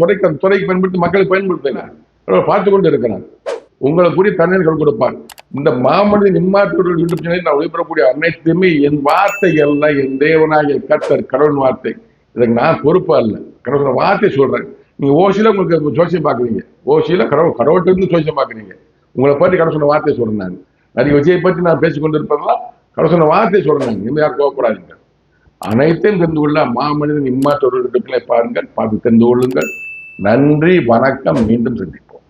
துறைக்கு பயன்படுத்தி மக்களுக்கு பயன்படுத்துங்க. பார்த்து கொண்டு இருக்கிறார். உங்களை கூடிய தண்ணீர்கள் கொடுப்பார். இந்த மாமனித நிம்மாற்றோடு யூடியூப் சேனலில் நான் ஒளிபரப்பக்கூடிய அனைத்துமே என் வார்த்தைகள், என் தேவனாகிய கர்த்தர் கடவுள் வார்த்தை. இதுக்கு நான் பொறுப்பா இல்லை, கடவுள் வார்த்தை சொல்றேன். நீங்க ஓசியில உங்களுக்கு ஜோசியம் பாக்குறீங்க, ஓசியில கடவுள்கிட்ட இருந்து ஜோசியம் பாக்குறீங்க. உங்களை பற்றி கடவுள் சொன்ன வார்த்தை சொல்றேன். நான் நிறைய விஜயை பற்றி நான் பேசிக்கொண்டு இருப்பதெல்லாம் கடவுள் சொன்ன வார்த்தை சொல்றேன். இன்னும் யாரும் கோவப்படாதீங்க. அனைத்தையும் தெரிந்து கொள்ள மாமனிதன் இம்மாற்றோடு பாருங்கள், பார்த்து தெரிந்து கொள்ளுங்கள். நன்றி, வணக்கம். மீண்டும் சந்திப்போம்.